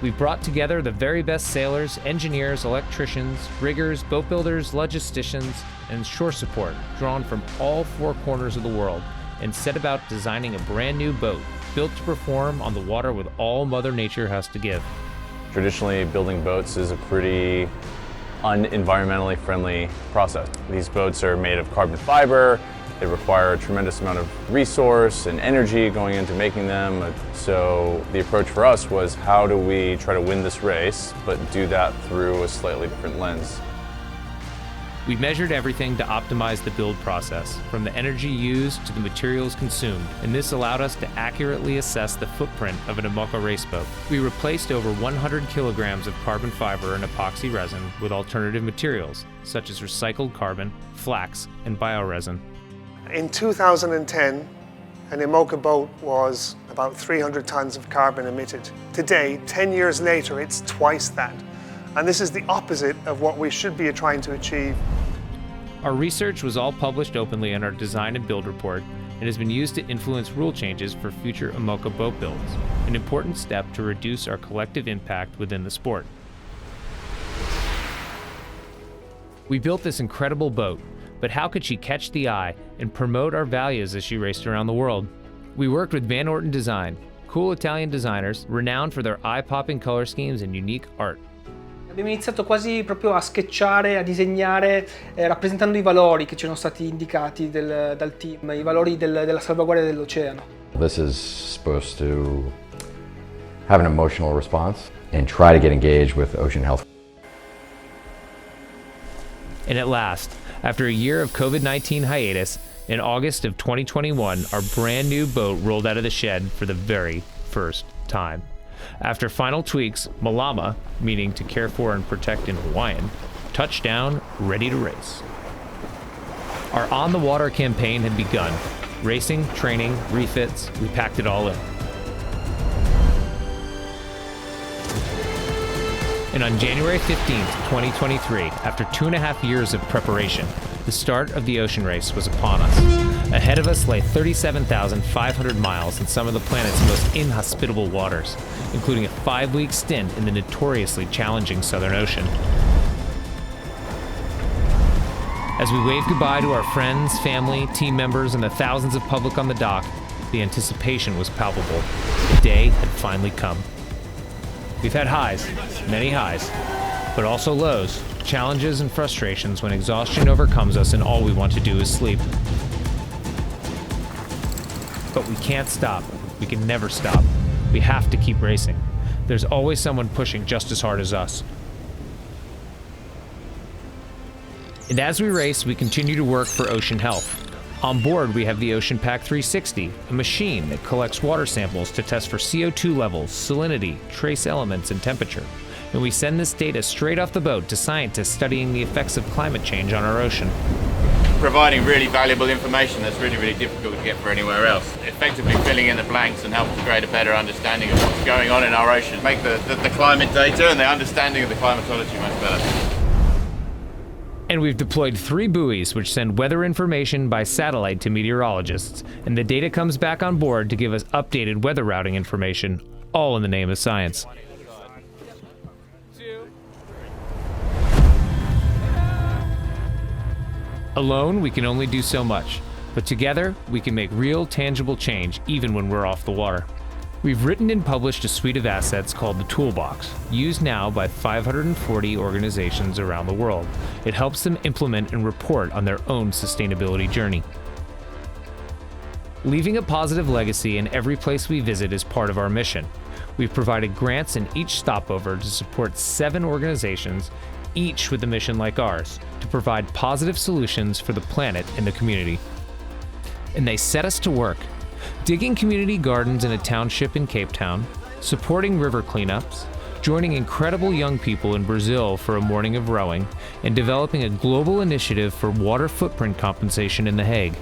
N: We've brought together the very best sailors, engineers, electricians, riggers, boat builders, logisticians, and shore support drawn from all four corners of the world and set about designing a brand new boat built to perform on the water with all Mother Nature has to give.
O: Traditionally, building boats is a pretty unenvironmentally friendly process. These boats are made of carbon fiber. They require a tremendous amount of resource and energy going into making them. So the approach for us was, how do we try to win this race, but do that through a slightly different lens?
N: We measured everything to optimize the build process, from the energy used to the materials consumed, and this allowed us to accurately assess the footprint of an IMOCA race boat. We replaced over 100 kilograms of carbon fiber and epoxy resin with alternative materials, such as recycled carbon, flax, and bioresin.
P: In 2010, an IMOCA boat was about 300 tons of carbon emitted. Today, 10 years later, it's twice that. And this is the opposite of what we should be trying to achieve.
N: Our research was all published openly in our design and build report and has been used to influence rule changes for future IMOCA boat builds, an important step to reduce our collective impact within the sport. We built this incredible boat, but how could she catch the eye and promote our values as she raced around the world? We worked with Van Orton Design, cool Italian designers renowned for their eye-popping color schemes and unique art.
Q: Abbiamo iniziato quasi proprio a sketchare, a disegnare, rappresentando i valori che ci erano stati indicati dal team, i valori della salvaguardia dell'oceano.
R: This is supposed to have an emotional response and try to get engaged with ocean health.
N: And at last, after a year of COVID-19 hiatus, in August of 2021, our brand new boat rolled out of the shed for the very first time. After final tweaks, Malama, meaning to care for and protect in Hawaiian, touched down, ready to race. Our On the Water campaign had begun. Racing, training, refits, we packed it all in. And on January 15th, 2023, after 2.5 years of preparation, the start of the Ocean Race was upon us. Ahead of us lay 37,500 miles in some of the planet's most inhospitable waters, including a 5-week stint in the notoriously challenging Southern Ocean. As we waved goodbye to our friends, family, team members, and the thousands of public on the dock, the anticipation was palpable. The day had finally come. We've had highs, many highs, but also lows, challenges and frustrations when exhaustion overcomes us and all we want to do is sleep. But we can't stop. We can never stop. We have to keep racing. There's always someone pushing just as hard as us. And as we race, we continue to work for ocean health. On board, we have the Ocean Pack 360, a machine that collects water samples to test for CO2 levels, salinity, trace elements, and temperature. And we send this data straight off the boat to scientists studying the effects of climate change on our ocean.
S: Providing really valuable information that's really, really difficult to get for anywhere else. Effectively filling in the blanks and helping to create a better understanding of what's going on in our ocean. Make the climate data and the understanding of the climatology much better.
N: And we've deployed 3 buoys which send weather information by satellite to meteorologists, and the data comes back on board to give us updated weather routing information, all in the name of science. Alone, we can only do so much, but together, we can make real, tangible change even when we're off the water. We've written and published a suite of assets called the Toolbox, used now by 540 organizations around the world. It helps them implement and report on their own sustainability journey. Leaving a positive legacy in every place we visit is part of our mission. We've provided grants in each stopover to support 7 organizations, each with a mission like ours, to provide positive solutions for the planet and the community. And they set us to work, digging community gardens in a township in Cape Town, supporting river cleanups, joining incredible young people in Brazil for a morning of rowing, and developing a global initiative for water footprint compensation in The Hague.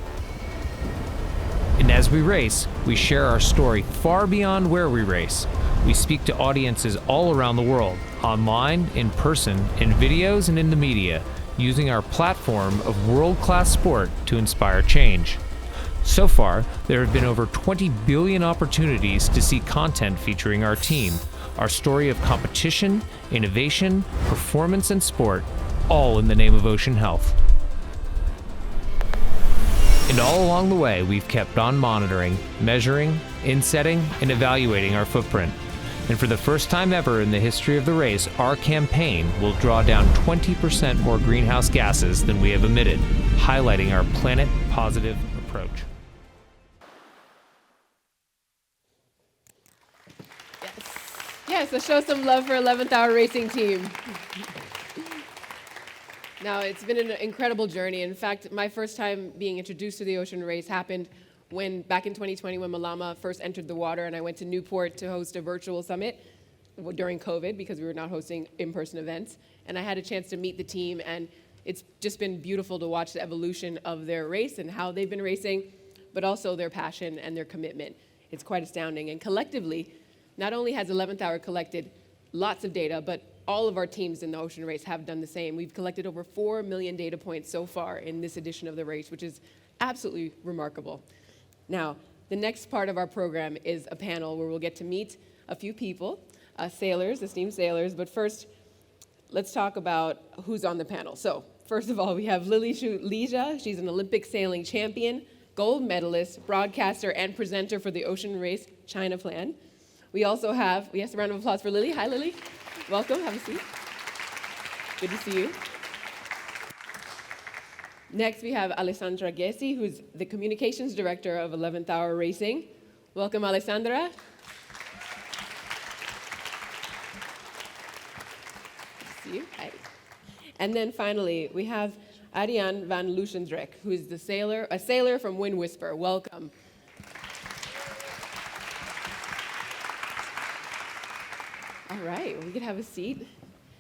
N: And as we race, we share our story far beyond where we race. We speak to audiences all around the world, online, in person, in videos, and in the media, using our platform of world-class sport to inspire change. So far, there have been over 20 billion opportunities to see content featuring our team, our story of competition, innovation, performance, and sport, all in the name of ocean health. And all along the way, we've kept on monitoring, measuring, insetting and evaluating our footprint. And for the first time ever in the history of the race, our campaign will draw down 20% more greenhouse gases than we have emitted, highlighting our planet-positive approach.
D: Yes, let's show some love for 11th Hour Racing Team. Now, it's been an incredible journey. In fact, my first time being introduced to the Ocean Race happened back in 2020 when Malama first entered the water, and I went to Newport to host a virtual summit during COVID because we were not hosting in-person events. And I had a chance to meet the team, and it's just been beautiful to watch the evolution of their race and how they've been racing, but also their passion and their commitment. It's quite astounding. And collectively, not only has 11th Hour collected lots of data, but all of our teams in the Ocean Race have done the same. We've collected over 4 million data points so far in this edition of the race, which is absolutely remarkable. Now, the next part of our program is a panel where we'll get to meet a few people, sailors, esteemed sailors, but first, let's talk about who's on the panel. So, first of all, we have Lily Lija. She's an Olympic sailing champion, gold medalist, broadcaster, and presenter for the Ocean Race China Plan. We also have, yes, a round of applause for Lily. Hi, Lily. Welcome, have a seat. Good to see you. Next, we have Alessandra Gessi, who's the communications director of 11th Hour Racing. Welcome, Alessandra. Good to see you. Hi. And then finally, we have Ariane van Lushendrek, who is a sailor from Wind Whisper. Welcome. All right, well, we can have a seat.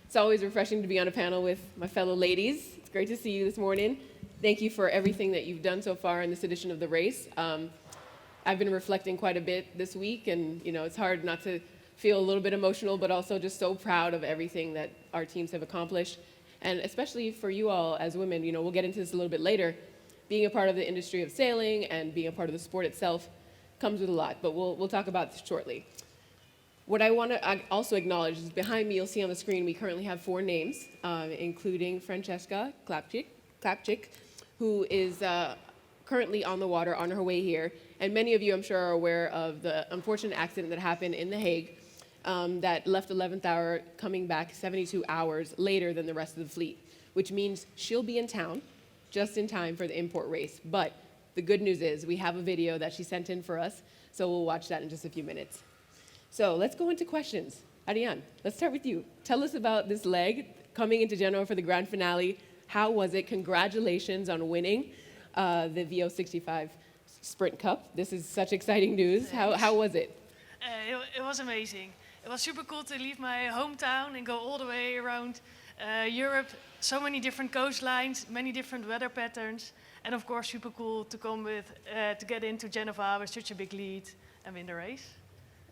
D: It's always refreshing to be on a panel with my fellow ladies. It's great to see you this morning. Thank you for everything that you've done so far in this edition of the race. I've been reflecting quite a bit this week, and it's hard not to feel a little bit emotional, but also just so proud of everything that our teams have accomplished. And especially for you all as women, we'll get into this a little bit later, being a part of the industry of sailing and being a part of the sport itself comes with a lot, but we'll talk about this shortly. What I want to also acknowledge is behind me, you'll see on the screen, we currently have 4 names, including Francesca Klapczyk, who is currently on the water on her way here. And many of you, I'm sure, are aware of the unfortunate accident that happened in The Hague that left 11th Hour coming back 72 hours later than the rest of the fleet, which means she'll be in town just in time for the import race. But the good news is we have a video that she sent in for us, so we'll watch that in just a few minutes. So let's go into questions. Ariane, let's start with you. Tell us about this leg coming into Genova for the grand finale. How was it? Congratulations on winning the VO65 Sprint Cup. This is such exciting news. How was it?
T: It was amazing. It was super cool to leave my hometown and go all the way around Europe. So many different coastlines, many different weather patterns, and of course super cool to come to get into Genova with such a big lead and win the race.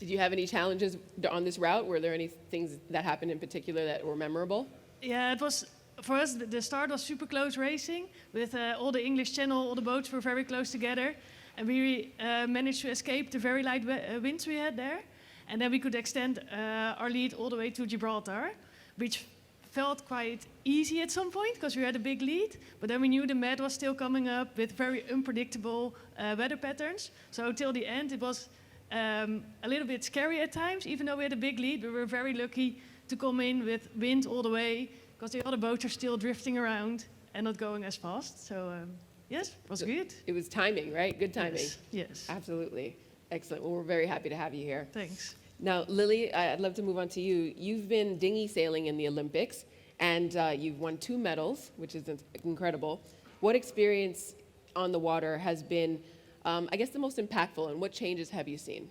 D: Did you have any challenges on this route? Were there any things that happened in particular that were memorable?
T: Yeah, it was, for us, the start was super close racing with all the English Channel, all the boats were very close together. And we managed to escape the very light winds we had there. And then we could extend our lead all the way to Gibraltar, which felt quite easy at some point because we had a big lead. But then we knew the Med was still coming up with very unpredictable weather patterns. So till the end, it was a little bit scary at times. Even though we had a big lead, we were very lucky to come in with wind all the way because the other boats are still drifting around and not going as fast. So yes, it was good.
D: It was timing, right? Good timing.
T: Yes.
D: Absolutely. Excellent. Well, we're very happy to have you here.
T: Thanks.
D: Now, Lily, I'd love to move on to you. You've been dinghy sailing in the Olympics, and you've won 2 medals, which is incredible. What experience on the water has been, I guess, the most impactful, and what changes have you seen?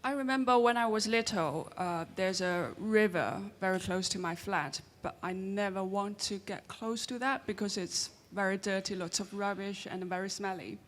U: I remember when I was little, there's a river very close to my flat, but I never want to get close to that because it's very dirty, lots of rubbish, and very smelly.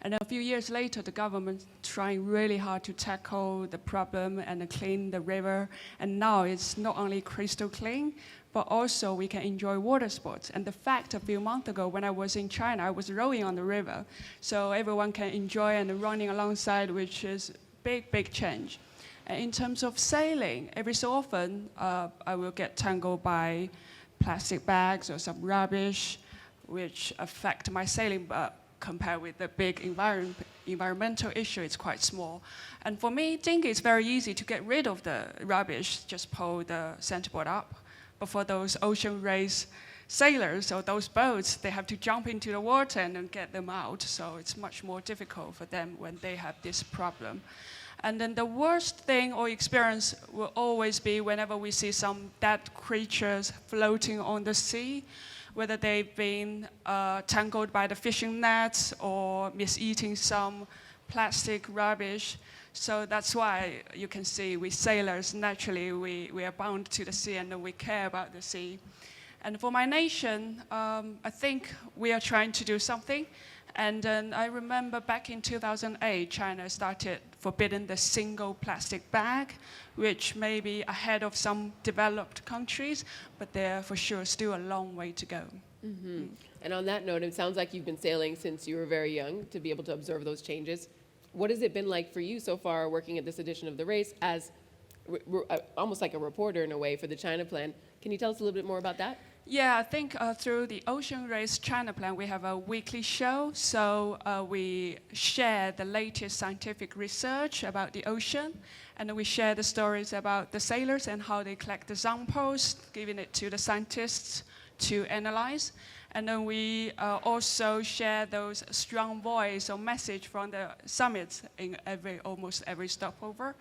U: And a few years later, the government trying really hard to tackle the problem and clean the river. And now it's not only crystal clean, but also we can enjoy water sports. And the fact, a few months ago, when I was in China, I was rowing on the river. So everyone can enjoy and running alongside, which is big, big change. And in terms of sailing, every so often, I will get tangled by plastic bags or some rubbish, which affect my sailing, but compared with the big environmental issue is quite small. And for me, I think it's very easy to get rid of the rubbish, just pull the centerboard up. But for those ocean race sailors or those boats, they have to jump into the water and then get them out. So it's much more difficult for them when they have this problem. And then the worst thing or experience will always be whenever we see some dead creatures floating on the sea, whether they've been tangled by the fishing nets or mis-eating some plastic rubbish. So that's why you can see we sailors, naturally, we are bound to the sea and we care about the sea. And for my nation, I think we are trying to do something. And then I remember back in 2008, China started forbidding the single plastic bag, which may be ahead of some developed countries, but they're for sure still a long way to go.
D: Mm-hmm. And on that note, it sounds like you've been sailing since you were very young to be able to observe those changes. What has it been like for you so far working at this edition of the race as almost like a reporter in a way for the China Plan? Can you tell us a little bit more about that?
U: Yeah, I think through the Ocean Race China Plan, we have a weekly show. So we share the latest scientific research about the ocean, and then we share the stories about the sailors and how they collect the samples, giving it to the scientists to analyze. And then we also share those strong voice or message from the summits in almost every stopover.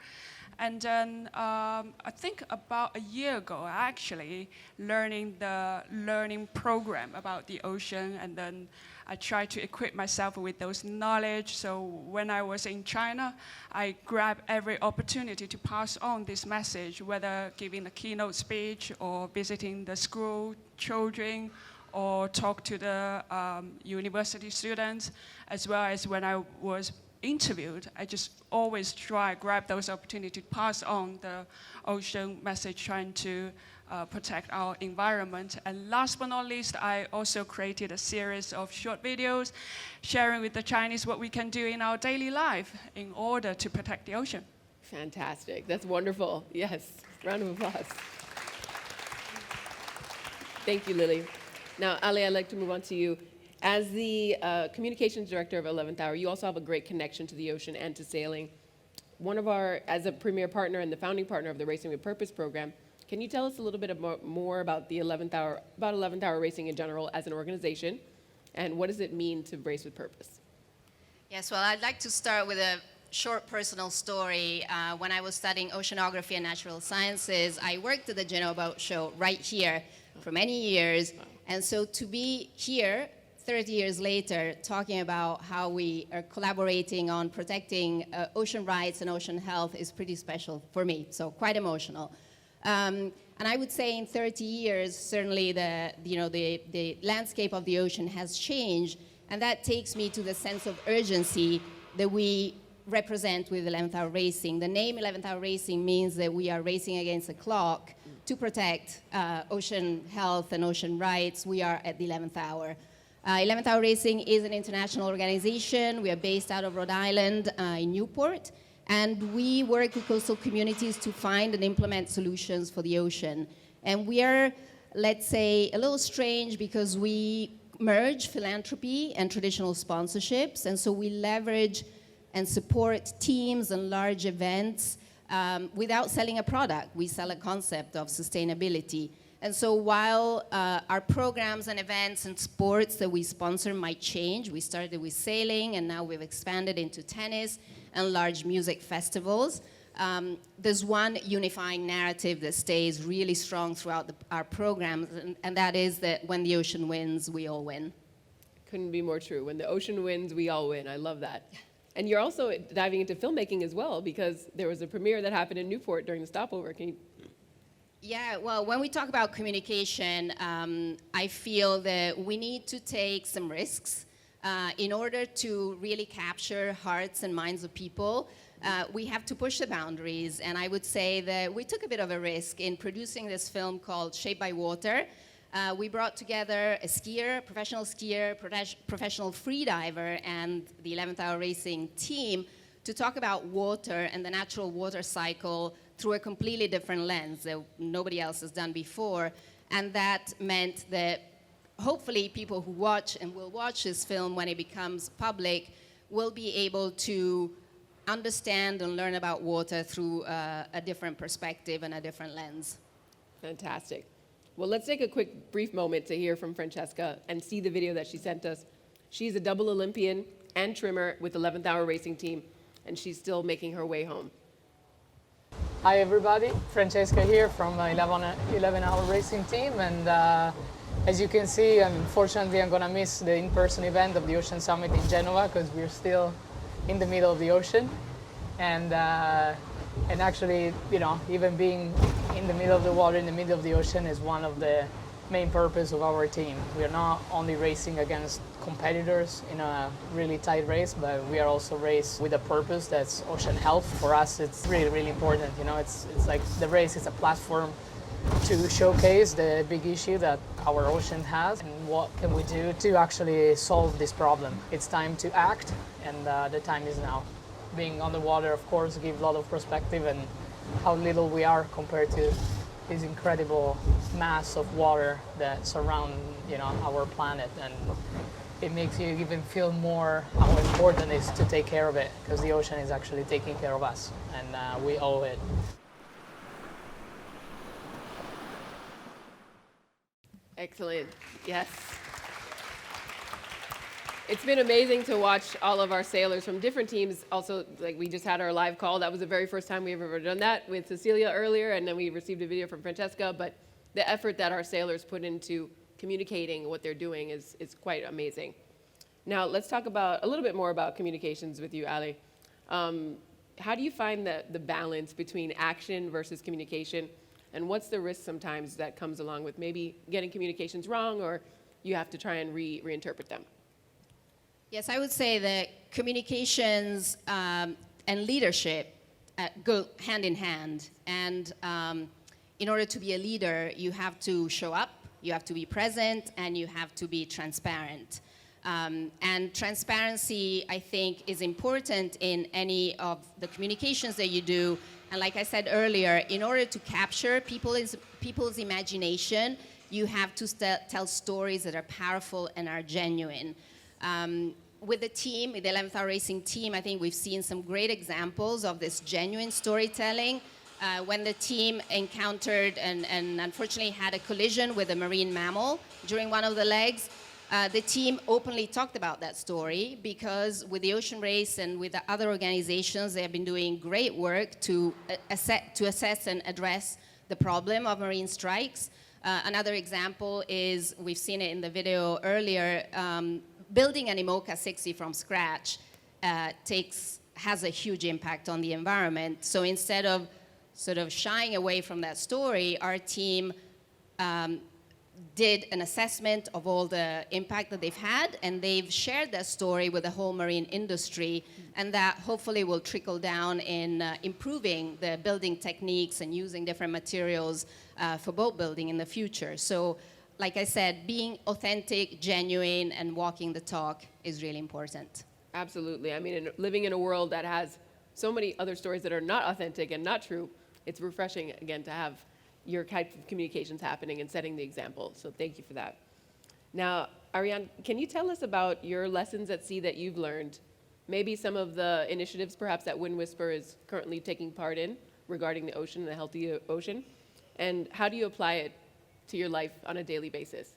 U: And then I think about a year ago, I actually learning the learning program about the ocean, and then I tried to equip myself with those knowledge. So when I was in China, I grabbed every opportunity to pass on this message, whether giving a keynote speech or visiting the school children or talk to the university students, as well as when I was interviewed. I just always grab those opportunities to pass on the ocean message, trying to protect our environment. And last but not least, I also created a series of short videos sharing with the Chinese what we can do in our daily life in order to protect the ocean.
D: Fantastic. That's wonderful. Yes. Round of applause. Thank you, Lily. Now, Ali, I'd like to move on to you. As the communications director of 11th Hour, you also have a great connection to the ocean and to sailing. As a premier partner and the founding partner of the Racing with Purpose program, can you tell us a little bit more about the 11th Hour Racing in general as an organization, and what does it mean to race with purpose?
B: Yes, well, I'd like to start with a short personal story. When I was studying oceanography and natural sciences, I worked at the Genova Boat Show right here for many years, and so to be here 30 years later, talking about how we are collaborating on protecting ocean rights and ocean health is pretty special for me, so quite emotional. And I would say in 30 years, certainly the landscape of the ocean has changed, and that takes me to the sense of urgency that we represent with 11th Hour Racing. The name 11th Hour Racing means that we are racing against the clock to protect ocean health and ocean rights. We are at the 11th hour. 11th Hour Racing is an international organization. We are based out of Rhode Island in Newport, and we work with coastal communities to find and implement solutions for the ocean. And we are, let's say, a little strange because we merge philanthropy and traditional sponsorships, and so we leverage and support teams and large events without selling a product. We sell a concept of sustainability. And so while our programs and events and sports that we sponsor might change, we started with sailing and now we've expanded into tennis and large music festivals, there's one unifying narrative that stays really strong throughout our programs, and that is that when the ocean wins, we all win.
D: Couldn't be more true. When the ocean wins, we all win. I love that. And you're also diving into filmmaking as well, because there was a premiere that happened in Newport during the stopover. Can you?
B: Yeah, well, when we talk about communication, I feel that we need to take some risks in order to really capture hearts and minds of people. We have to push the boundaries, and I would say that we took a bit of a risk in producing this film called Shaped by Water. We brought together a skier, professional freediver, and the 11th Hour Racing team to talk about water and the natural water cycle through a completely different lens that nobody else has done before. And that meant that hopefully people who watch and will watch this film when it becomes public will be able to understand and learn about water through a different perspective and a different lens.
D: Fantastic. Well, let's take a quick, brief moment to hear from Francesca and see the video that she sent us. She's a double Olympian and trimmer with 11th Hour Racing Team, and she's still making her way home.
C: Hi everybody, Francesca here from 11 Hour Racing Team, and as you can see, unfortunately I'm gonna miss the in-person event of the Ocean Summit in Genova because we're still in the middle of the ocean, and actually, you know, even being in the middle of the water, in the middle of the ocean, is one of the main purpose of our team. We are not only racing against competitors in a really tight race, but we are also race with a purpose that's ocean health. For us, it's really, really important. You know, it's like the race is a platform to showcase the big issue that our ocean has and what can we do to actually solve this problem. It's time to act, and the time is now. Being underwater, of course, gives a lot of perspective and how little we are compared to this incredible mass of water that surround, you know, our planet, and it makes you even feel more how important it is to take care of it, because the ocean is actually taking care of us, and we owe it.
D: Excellent. Yes. It's been amazing to watch all of our sailors from different teams. Also, like, we just had our live call. That was the very first time we've ever done that with Cecilia earlier, and then we received a video from Francesca. But the effort that our sailors put into communicating what they're doing is quite amazing. Now, let's talk about a little bit more about communications with you, Ali. How do you find the balance between action versus communication? And what's the risk sometimes that comes along with maybe getting communications wrong, or you have to try and reinterpret them?
B: Yes, I would say that communications and leadership go hand in hand. And in order to be a leader, you have to show up, you have to be present, and you have to be transparent. And transparency, I think, is important in any of the communications that you do. And like I said earlier, in order to capture people's imagination, you have to tell stories that are powerful and are genuine. With the team, with the 11th Hour Racing Team, I think we've seen some great examples of this genuine storytelling. When the team encountered and unfortunately had a collision with a marine mammal during one of the legs, the team openly talked about that story, because with the Ocean Race and with the other organizations, they have been doing great work to assess and address the problem of marine strikes. Another example is, we've seen it in the video earlier, building an IMOCA 60 from scratch has a huge impact on the environment. So instead of sort of shying away from that story, our team did an assessment of all the impact that they've had, and they've shared that story with the whole marine industry, and that hopefully will trickle down in improving the building techniques and using different materials for boat building in the future. So, like I said, being authentic, genuine, and walking the talk is really important.
D: Absolutely. I mean, living in a world that has so many other stories that are not authentic and not true, it's refreshing, again, to have your type of communications happening and setting the example. So thank you for that. Now, Ariane, can you tell us about your lessons at sea that you've learned? Maybe some of the initiatives perhaps that Wind Whisper is currently taking part in regarding the ocean and a healthy ocean? And how do you apply it to your life on a daily basis?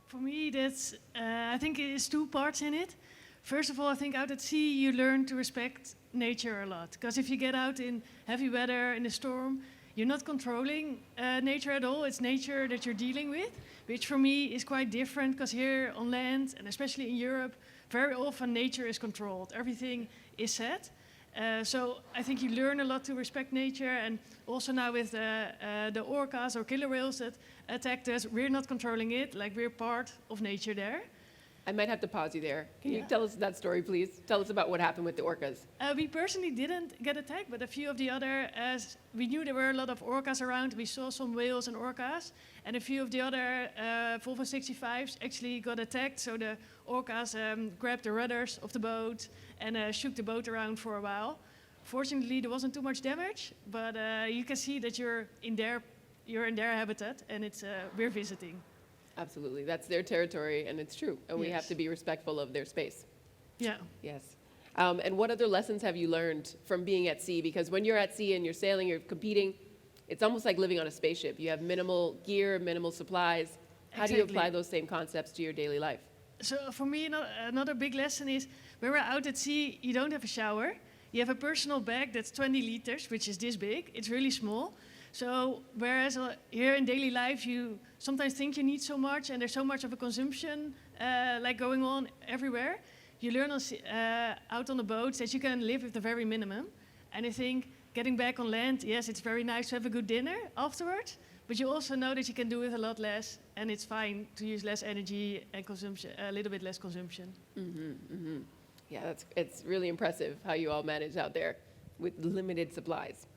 T: For me, that's, I think it is two parts in it. First of all, I think out at sea, you learn to respect nature a lot. Because if you get out in heavy weather, in a storm, you're not controlling nature at all. It's nature that you're dealing with, which for me is quite different, because here on land, and especially in Europe, very often nature is controlled. Everything is set. So I think you learn a lot to respect nature, and also now with the orcas or killer whales that attacked us, we're not controlling it, like we're part of nature there.
D: I might have to pause you there. Can you tell us that story, please? Tell us about what happened with the orcas.
T: We personally didn't get attacked, but a few of the other, as we knew there were a lot of orcas around, we saw some whales and orcas, and a few of the other Volvo 65s actually got attacked, so the orcas grabbed the rudders of the boat and shook the boat around for a while. Fortunately, there wasn't too much damage, but you can see that you're in their habitat, and it's we're visiting.
D: Absolutely. That's their territory, and it's true. And we have to be respectful of their space.
T: Yeah.
D: Yes. And what other lessons have you learned from being at sea? Because when you're at sea and you're sailing, you're competing, it's almost like living on a spaceship. You have minimal gear, minimal supplies. How do you apply those same concepts to your daily life?
T: So for me, another big lesson is when we're out at sea, you don't have a shower. You have a personal bag that's 20 liters, which is this big. It's really small. So whereas here in daily life, you sometimes think you need so much, and there's so much of a consumption like going on everywhere. You learn out on the boats that you can live with the very minimum. And I think getting back on land, yes, it's very nice to have a good dinner afterwards, but you also know that you can do with a lot less, and it's fine to use less energy and consumption, a little bit less consumption.
D: Yeah, it's really impressive how you all manage out there with limited supplies.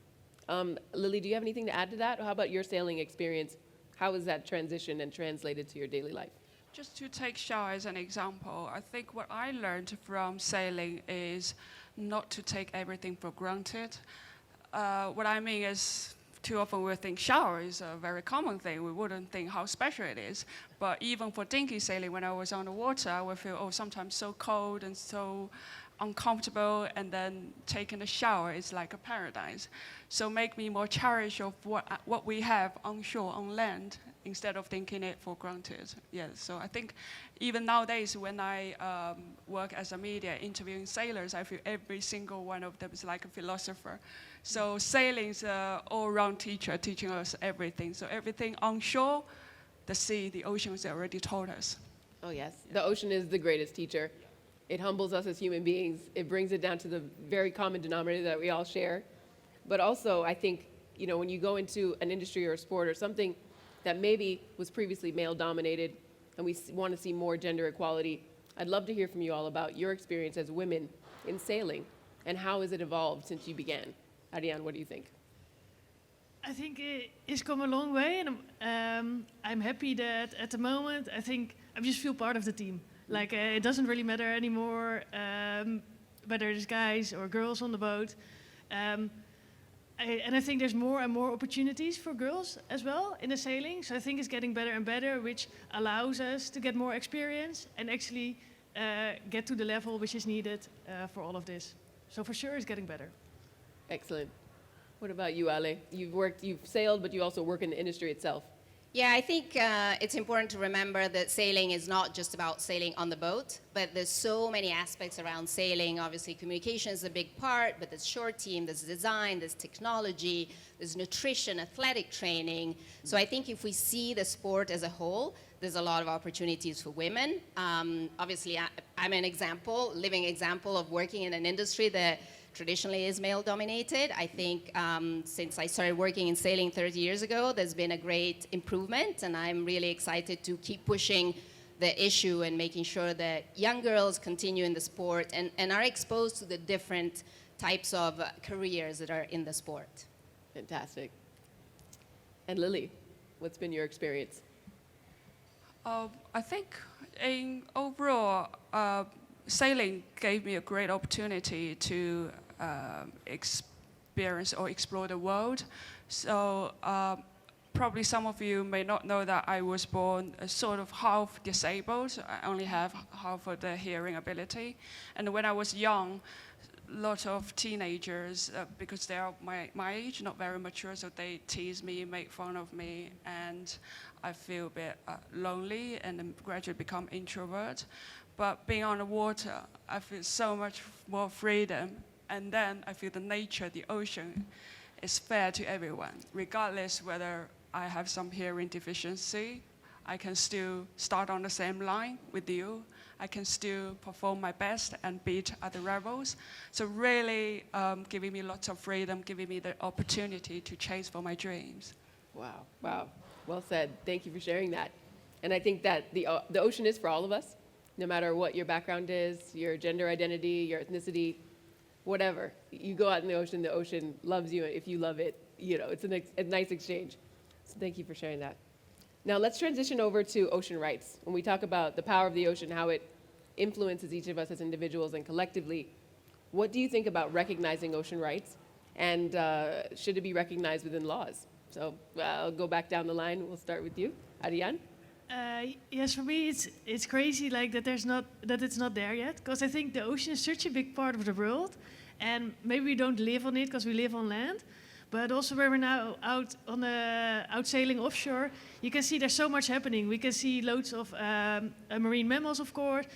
D: Lily, do you have anything to add to that? Or how about your sailing experience? How is that transitioned and translated to your daily life?
U: Just to take shower as an example, I think what I learned from sailing is not to take everything for granted. What I mean is, too often we think shower is a very common thing. We wouldn't think how special it is. But even for dinghy sailing, when I was on the water, I would feel, sometimes so cold and so uncomfortable, and then taking a shower is like a paradise. So make me more cherish of what we have on shore, on land, instead of taking it for granted. Yeah, so I think even nowadays when I work as a media interviewing sailors, I feel every single one of them is like a philosopher. So sailing is an all-round teacher teaching us everything. So everything on shore, the sea, the oceans already taught us.
D: Oh yes, the ocean is the greatest teacher. It humbles us as human beings. It brings it down to the very common denominator that we all share. But also, I think, when you go into an industry or a sport or something that maybe was previously male-dominated, and we want to see more gender equality, I'd love to hear from you all about your experience as women in sailing, and how has it evolved since you began? Ariane, what do you think?
T: I think it's come a long way, and I'm happy that at the moment, I think I just feel part of the team. Like, it doesn't really matter anymore whether there's guys or girls on the boat. And I think there's more and more opportunities for girls as well in the sailing. So I think it's getting better and better, which allows us to get more experience and actually get to the level which is needed for all of this. So for sure, it's getting better.
D: Excellent. What about you, Ale? You've sailed, but you also work in the industry itself.
B: Yeah, I think it's important to remember that sailing is not just about sailing on the boat, but there's so many aspects around sailing. Obviously, communication is a big part, but there's shore team, there's design, there's technology, there's nutrition, athletic training. So I think if we see the sport as a whole, there's a lot of opportunities for women. Obviously, I'm an example, living example of working in an industry that traditionally is male-dominated. I think since I started working in sailing 30 years ago, there's been a great improvement, and I'm really excited to keep pushing the issue and making sure that young girls continue in the sport and are exposed to the different types of careers that are in the sport.
D: Fantastic. And Lily, what's been your experience?
U: I think overall, sailing gave me a great opportunity to experience or explore the world. So probably some of you may not know that I was born sort of half disabled. I only have half of the hearing ability. And when I was young, a lot of teenagers, because they are my age, not very mature, so they tease me, make fun of me, and I feel a bit lonely and then gradually become introvert. But being on the water, I feel so much more freedom. And then I feel the nature, the ocean, is fair to everyone. Regardless whether I have some hearing deficiency, I can still start on the same line with you. I can still perform my best and beat other rivals. So really giving me lots of freedom, giving me the opportunity to chase for my dreams.
D: Wow, wow. Well said. Thank you for sharing that. And I think that the ocean is for all of us. No matter what your background is, your gender identity, your ethnicity, whatever. You go out in the ocean loves you. If you love it, it's a nice exchange. So thank you for sharing that. Now let's transition over to ocean rights. When we talk about the power of the ocean, how it influences each of us as individuals and collectively, what do you think about recognizing ocean rights? And should it be recognized within laws? So I'll go back down the line. We'll start with you, Ariane.
T: Yes, for me it's crazy like that it's not there yet, because I think the ocean is such a big part of the world, and maybe we don't live on it because we live on land, but also where we're now out sailing offshore, you can see there's so much happening. We can see loads of marine mammals, of course.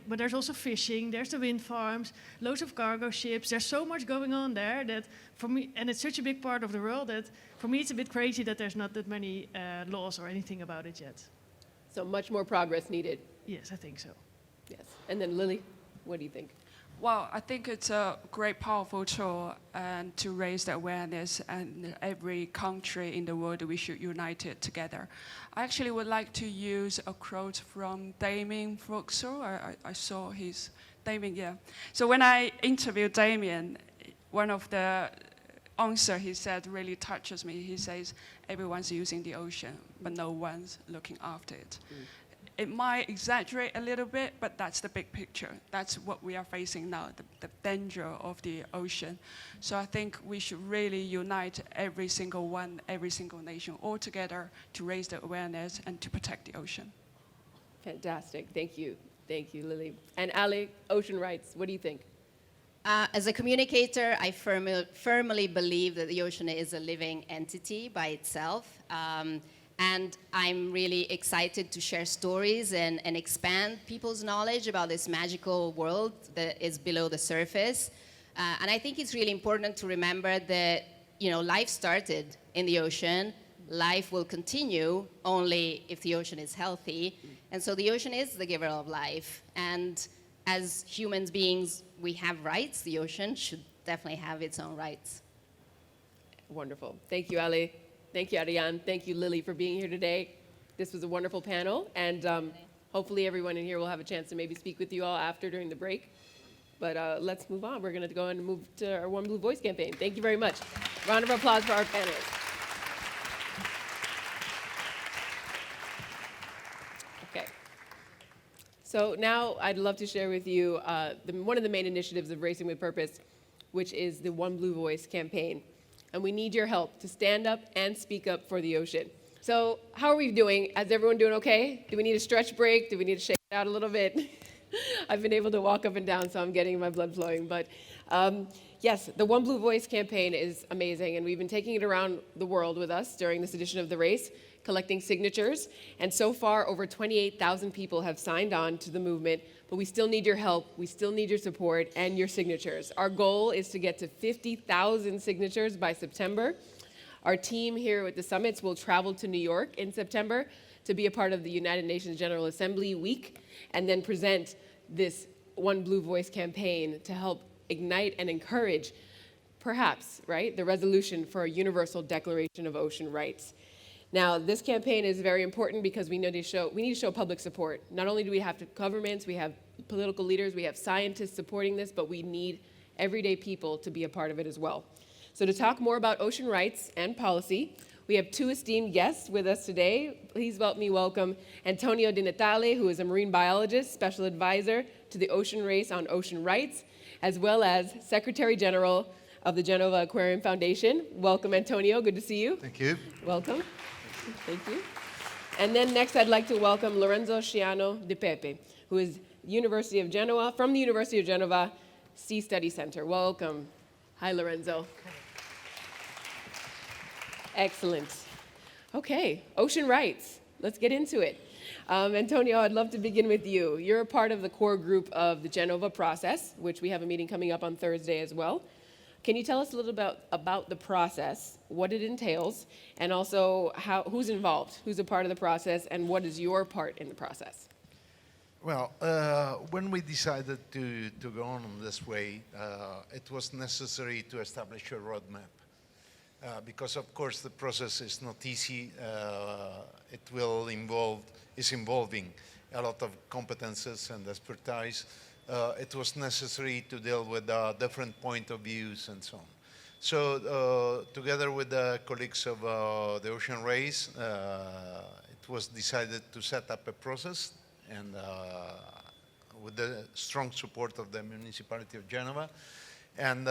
T: But there's also fishing. There's the wind farms, loads of cargo ships. There's so much going on there that for me, and it's such a big part of the world that for me it's a bit crazy that there's not that many laws or anything about it yet.
D: So much more progress needed.
T: Yes, I think so.
D: Yes. And then Lily, what do you think?
U: Well, I think it's a great, powerful tool and to raise the awareness, and every country in the world, we should unite it together. I actually would like to use a quote from Damien Vauxhall. I saw his, Damien, yeah. So when I interviewed Damien, one of the answer he said really touches me. He says, everyone's using the ocean, but no one's looking after it. It might exaggerate a little bit, but that's the big picture. That's what we are facing now, the danger of the ocean. So I think we should really unite every single one, every single nation all together to raise the awareness and to protect the ocean.
D: Fantastic. Thank you. Thank you, Lily. And Ali, ocean rights, what do you think?
B: As a communicator, I firmly believe that the ocean is a living entity by itself. And I'm really excited to share stories and expand people's knowledge about this magical world that is below the surface. And I think it's really important to remember that, life started in the ocean. Life will continue only if the ocean is healthy. And so the ocean is the giver of life. And as human beings, we have rights. The ocean should definitely have its own rights.
D: Wonderful. Thank you, Ali. Thank you, Ariane. Thank you, Lily, for being here today. This was a wonderful panel, and hopefully everyone in here will have a chance to maybe speak with you all after during the break. But let's move on. We're going to go and move to our One Blue Voice campaign. Thank you very much. Round of applause for our panelists. Okay. So now I'd love to share with you one of the main initiatives of Racing with Purpose, which is the One Blue Voice campaign. And we need your help to stand up and speak up for the ocean. So how are we doing? Is everyone doing okay? Do we need a stretch break? Do we need to shake it out a little bit? I've been able to walk up and down, so I'm getting my blood flowing. But yes, the One Blue Voice campaign is amazing, and we've been taking it around the world with us during this edition of the race, collecting signatures. And so far, over 28,000 people have signed on to the movement. But we still need your help, we still need your support and your signatures. Our goal is to get to 50,000 signatures by September. Our team here with the summits will travel to New York in September to be a part of the United Nations General Assembly week, and then present this One Blue Voice campaign to help ignite and encourage, perhaps, right, the resolution for a universal declaration of ocean rights. Now, this campaign is very important because we need to show public support. Not only do we have governments, we have political leaders, we have scientists supporting this, but we need everyday people to be a part of it as well. So to talk more about ocean rights and policy, we have two esteemed guests with us today. Please help me welcome Antonio Di Natale, who is a marine biologist, special advisor to the Ocean Race on Ocean Rights, as well as Secretary General of the Genova Aquarium Foundation. Welcome, Antonio. Good to see you.
E: Thank you.
D: Welcome. Thank you. And then next, I'd like to welcome Lorenzo Sciano Di Pepe, who is University of Genova, from the University of Genova Sea Study Center. Welcome. Hi, Lorenzo. Excellent. Okay, ocean rights. Let's get into it. Antonio, I'd love to begin with you. You're a part of the core group of the Genova Process, which we have a meeting coming up on Thursday as well. Can you tell us a little about the process, what it entails, and also who's involved, who's a part of the process, and what is your part in the process?
E: Well, when we decided to go on this way, it was necessary to establish a roadmap. Because, of course, the process is not easy. Is involving a lot of competences and expertise. It was necessary to deal with different point of views and so on. So together with the colleagues of the Ocean Race, it was decided to set up a process, and with the strong support of the municipality of Genova, and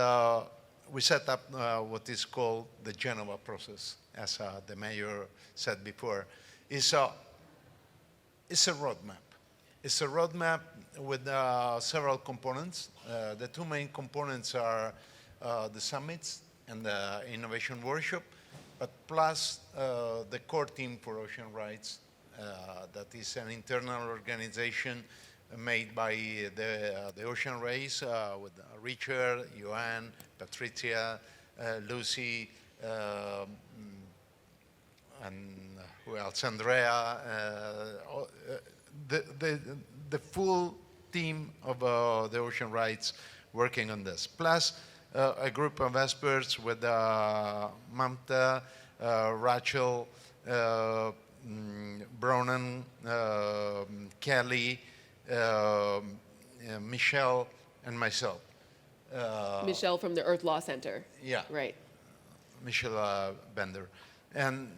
E: we set up what is called the Genova Process, as the mayor said before. It's it's a roadmap. It's a roadmap with several components. The two main components are the summits and the innovation workshop, but plus the core team for ocean rights, that is an internal organization made by the Ocean Race with Richard, Joanne, Patricia, Lucy, and who else? Andrea, the full team of the Ocean Rights working on this. Plus a group of experts with Mamta, Rachel, Bronan, Kelly, Michelle, and myself.
D: Michelle from the Earth Law Center.
E: Yeah.
D: Right.
E: Michelle Bender. And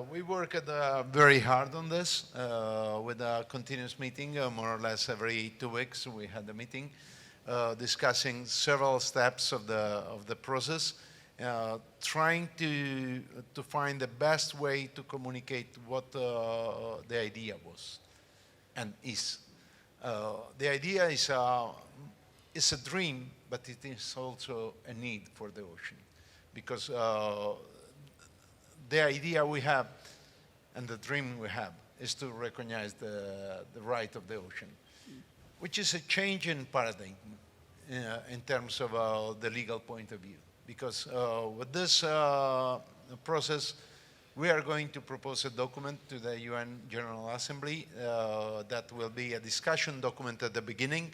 E: we work very hard on this with a continuous meeting, more or less every 2 weeks we had a meeting discussing several steps of the process, trying to find the best way to communicate what the idea was and is. The idea is a dream, but it is also a need for the ocean, because the idea we have and the dream we have is to recognize the right of the ocean, which is a change in paradigm in terms of the legal point of view. Because with this process, we are going to propose a document to the UN General Assembly that will be a discussion document at the beginning,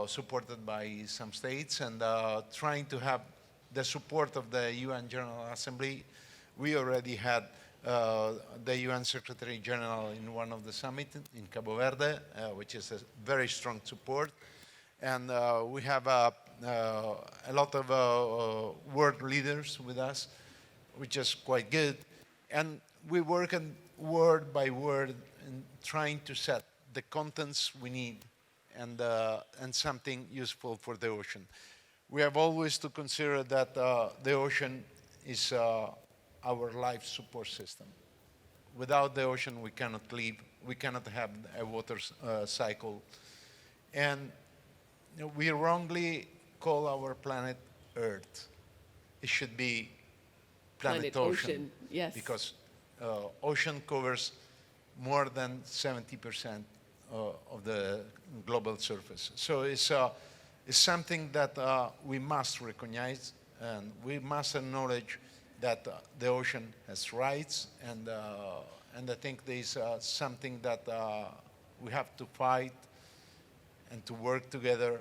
E: supported by some states, and trying to have the support of the UN General Assembly. We already had the UN Secretary General in one of the summits in Cabo Verde, which is a very strong support. And we have a lot of world leaders with us, which is quite good. And we work word by word in trying to set the contents we need and something useful for the ocean. We have always to consider that the ocean is our life support system. Without the ocean, we cannot live. We cannot have a water cycle. And we wrongly call our planet Earth. It should be planet Ocean.
D: Yes.
E: Because ocean covers more than 70% of the global surface. So it's something that we must recognize, and we must acknowledge that the ocean has rights, and I think there's something that we have to fight and to work together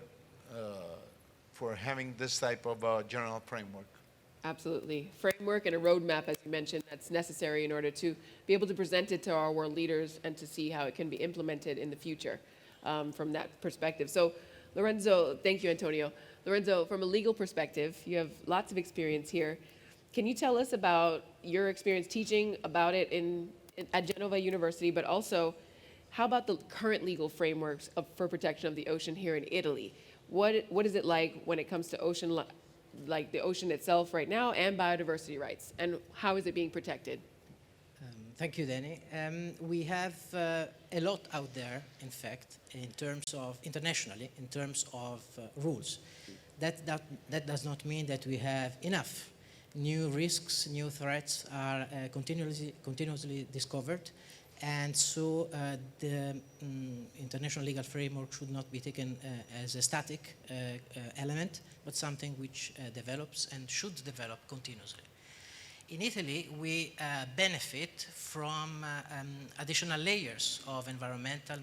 E: for having this type of general framework.
D: Absolutely. Framework and a roadmap, as you mentioned, that's necessary in order to be able to present it to our world leaders and to see how it can be implemented in the future from that perspective. So, Lorenzo, thank you, Antonio. Lorenzo, from a legal perspective, you have lots of experience here. Can you tell us about your experience teaching about it at Genova University, but also how about the current legal frameworks for protection of the ocean here in Italy? What is it like when it comes to ocean, like the ocean itself right now, and biodiversity rights, and how is it being protected?
F: Thank you, Danny. We have a lot out there, in fact, in terms of internationally, in terms of rules. That does not mean that we have enough. New risks, new threats are continuously discovered, and so the international legal framework should not be taken as a static element, but something which develops and should develop continuously. In Italy, we benefit from additional layers of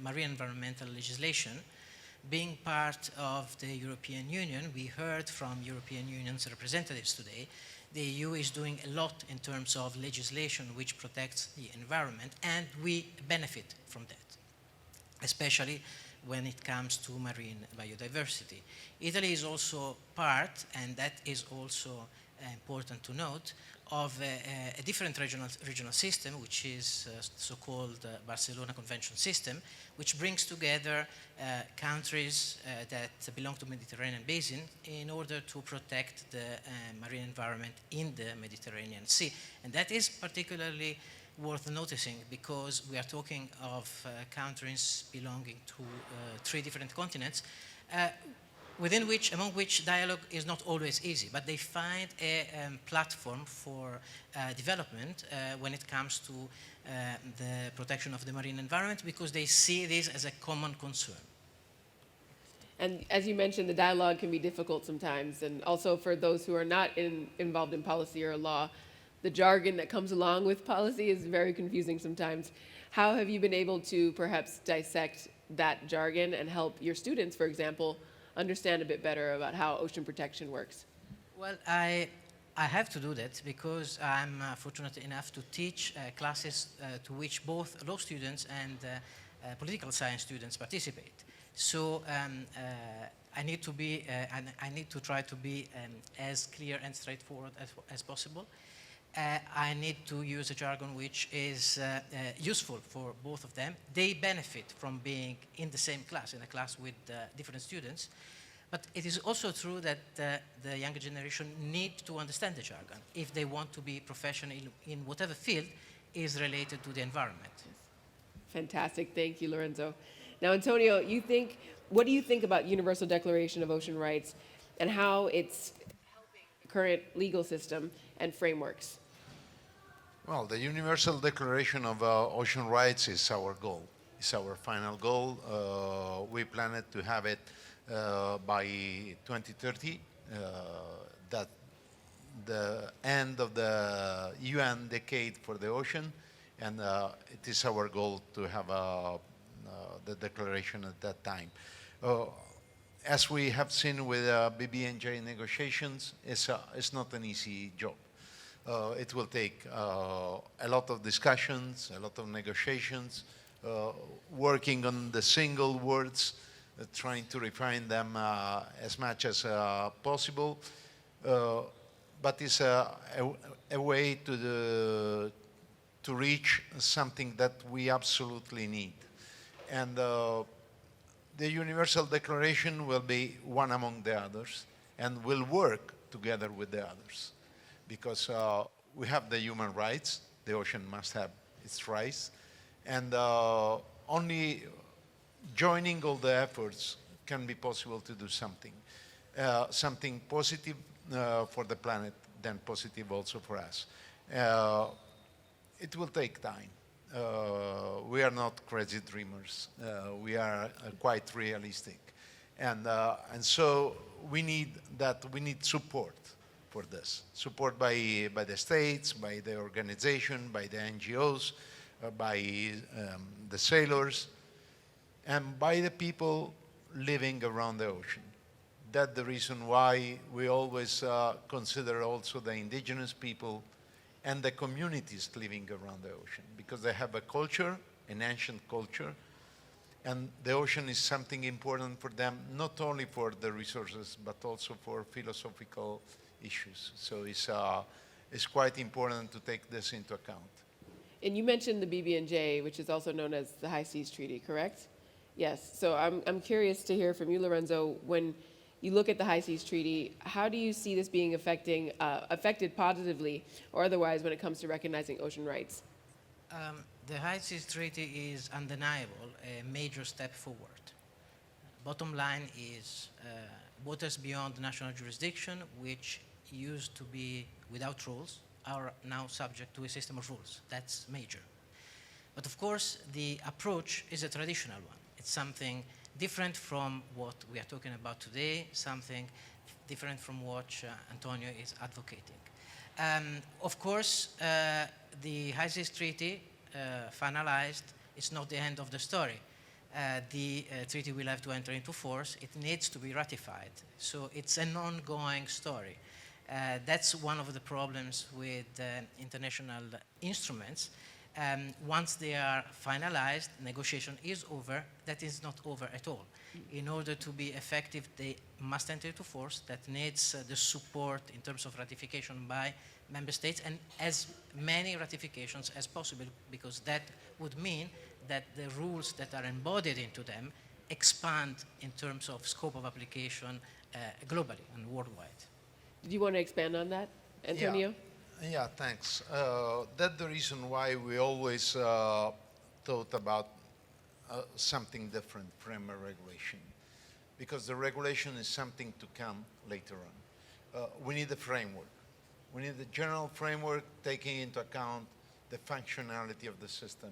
F: marine environmental legislation. Being part of the European Union, we heard from European Union's representatives today, the EU is doing a lot in terms of legislation which protects the environment, and we benefit from that, especially when it comes to marine biodiversity. Italy is also part, and that is also important to note, of a different regional system, which is so-called Barcelona Convention system, which brings together countries that belong to the Mediterranean basin in order to protect the marine environment in the Mediterranean Sea. And that is particularly worth noticing because we are talking of countries belonging to 3 different continents, among which dialogue is not always easy, but they find a platform for development when it comes to the protection of the marine environment, because they see this as a common concern.
D: And as you mentioned, the dialogue can be difficult sometimes, and also for those who are not involved in policy or law, the jargon that comes along with policy is very confusing sometimes. How have you been able to perhaps dissect that jargon and help your students, for example, understand a bit better about how ocean protection works?
F: Well, I have to do that because I'm fortunate enough to teach classes to which both law students and political science students participate. So I need to try to be as clear and straightforward as possible. I need to use a jargon which is useful for both of them. They benefit from being in the same class, in a class with different students. But it is also true that the younger generation need to understand the jargon if they want to be professional in whatever field is related to the environment.
D: Fantastic. Thank you, Lorenzo. Now, Antonio, what do you think about Universal Declaration of Ocean Rights and how it's helping the current legal system and frameworks?
E: Well, the Universal Declaration of Ocean Rights is our goal. It's our final goal. We plan to have it by 2030, that the end of the UN decade for the ocean, and it is our goal to have the declaration at that time. As we have seen with BB&J negotiations, it's not an easy job. It will take a lot of discussions, a lot of negotiations, working on the single words, trying to refine them as much as possible. But it's a way to reach something that we absolutely need. And the Universal Declaration will be one among the others and will work together with the others. Because we have the human rights, the ocean must have its rights, and only joining all the efforts can be possible to do something. Something positive for the planet, then positive also for us. It will take time. We are not crazy dreamers. We are quite realistic. And so we need support for this. Support by the states, by the organization, by the NGOs, by the sailors, and by the people living around the ocean. That's the reason why we always consider also the indigenous people and the communities living around the ocean, because they have a culture, an ancient culture, and the ocean is something important for them, not only for the resources, but also for philosophical issues. So it's quite important to take this into account.
D: And you mentioned the BB&J, which is also known as the High Seas Treaty, correct? Yes. So I'm curious to hear from you, Lorenzo. When you look at the High Seas Treaty, how do you see this being affected positively or otherwise when it comes to recognizing ocean rights?
F: The High Seas Treaty is undeniable a major step forward. Bottom line is waters beyond national jurisdiction, which used to be without rules, are now subject to a system of rules. That's major. But of course, the approach is a traditional one. It's something different from what we are talking about today, something different from what Antonio is advocating. Of course, the High Seas Treaty finalized, it's not the end of the story. The treaty will have to enter into force. It needs to be ratified. So it's an ongoing story. That's one of the problems with international instruments. Once they are finalized, negotiation is over. That is not over at all. In order to be effective, they must enter into force. That needs the support in terms of ratification by member states, and as many ratifications as possible, because that would mean that the rules that are embodied into them expand in terms of scope of application globally and worldwide.
D: Do you want to expand on that, Antonio?
E: Yeah, thanks. That's the reason why we always thought about something different from a regulation, because the regulation is something to come later on. We need a framework. We need a general framework taking into account the functionality of the system.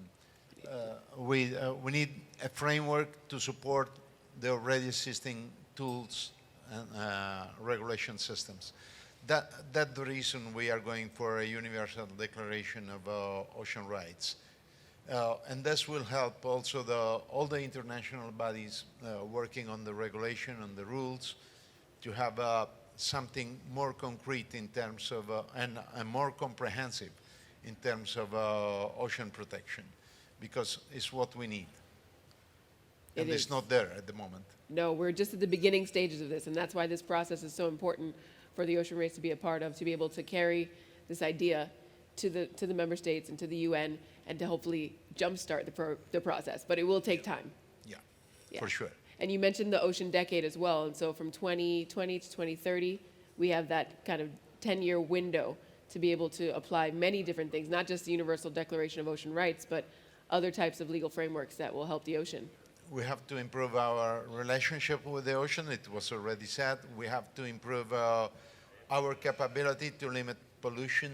E: We need a framework to support the already existing tools and regulation systems. That's the reason we are going for a universal declaration of ocean rights. And this will help also all the international bodies working on the regulation and the rules to have something more concrete in terms of, and more comprehensive in terms of ocean protection, because it's what we need. And it's not there at the moment.
D: No, we're just at the beginning stages of this, and that's why this process is so important for the Ocean Race to be a part of, to be able to carry this idea to the member states and to the UN, and to hopefully jumpstart the process. But it will take time.
E: Yeah, for sure.
D: And you mentioned the ocean decade as well, and so from 2020 to 2030, we have that kind of 10-year window to be able to apply many different things, not just the Universal Declaration of Ocean Rights, but other types of legal frameworks that will help the ocean.
E: We have to improve our relationship with the ocean. It was already said. We have to improve our capability to limit pollution,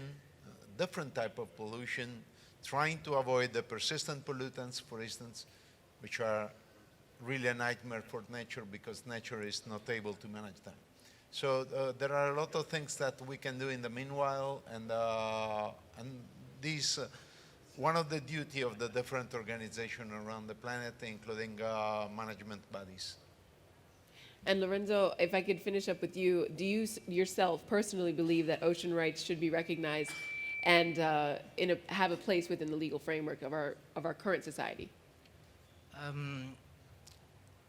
E: different type of pollution, trying to avoid the persistent pollutants, for instance, which are really a nightmare for nature because nature is not able to manage them. So there are a lot of things that we can do in the meanwhile, and these, one of the duty of the different organizations around the planet, including management bodies.
D: And Lorenzo, if I could finish up with you, do you yourself personally believe that ocean rights should be recognized and have a place within the legal framework of our current society?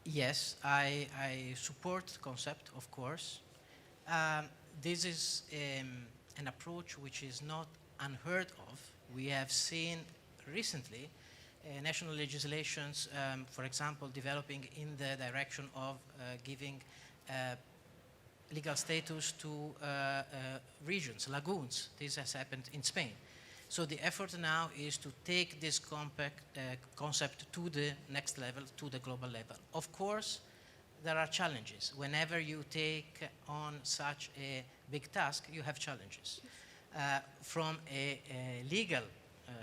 F: Yes, I support the concept, of course. This is an approach which is not unheard of. We have seen recently national legislations, for example, developing in the direction of giving legal status to regions, lagoons. This has happened in Spain. So the effort now is to take this concept to the next level, to the global level. Of course, there are challenges. Whenever you take on such a big task, you have challenges. From a legal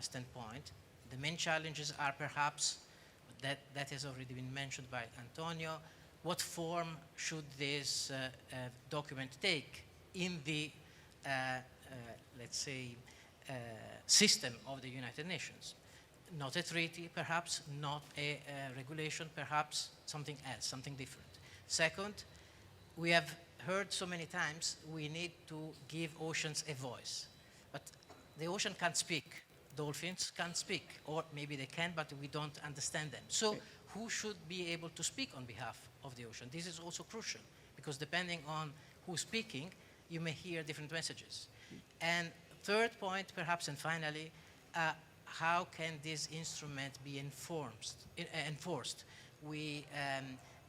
F: standpoint, the main challenges are perhaps, that has already been mentioned by Antonio, what form should this document take in the, let's say, system of the United Nations? Not a treaty, perhaps, not a regulation, perhaps something else, something different. Second, we have heard so many times we need to give oceans a voice. But the ocean can't speak. Dolphins can't speak, or maybe they can, but we don't understand them. So who should be able to speak on behalf of the ocean? This is also crucial, because depending on who's speaking, you may hear different messages. And third point, perhaps, and finally, how can this instrument be enforced?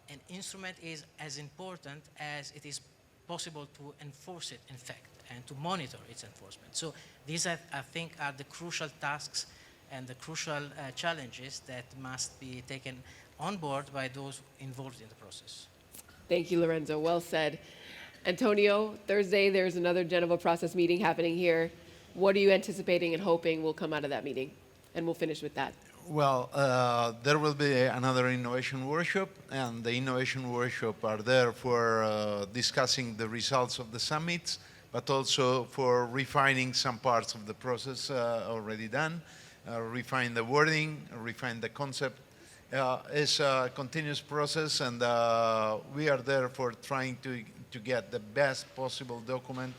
F: An instrument is as important as it is possible to enforce it, in fact, and to monitor its enforcement. So these, I think, are the crucial tasks and the crucial challenges that must be taken on board by those involved in the process.
D: Thank you, Lorenzo. Well said. Antonio, Thursday there's another Genova Process meeting happening here. What are you anticipating and hoping will come out of that meeting? And we'll finish with that.
E: Well, there will be another innovation workshop, and the innovation workshop are there for discussing the results of the summits, but also for refining some parts of the process already done, refine the wording, refine the concept. It's a continuous process, and we are there for trying to get the best possible document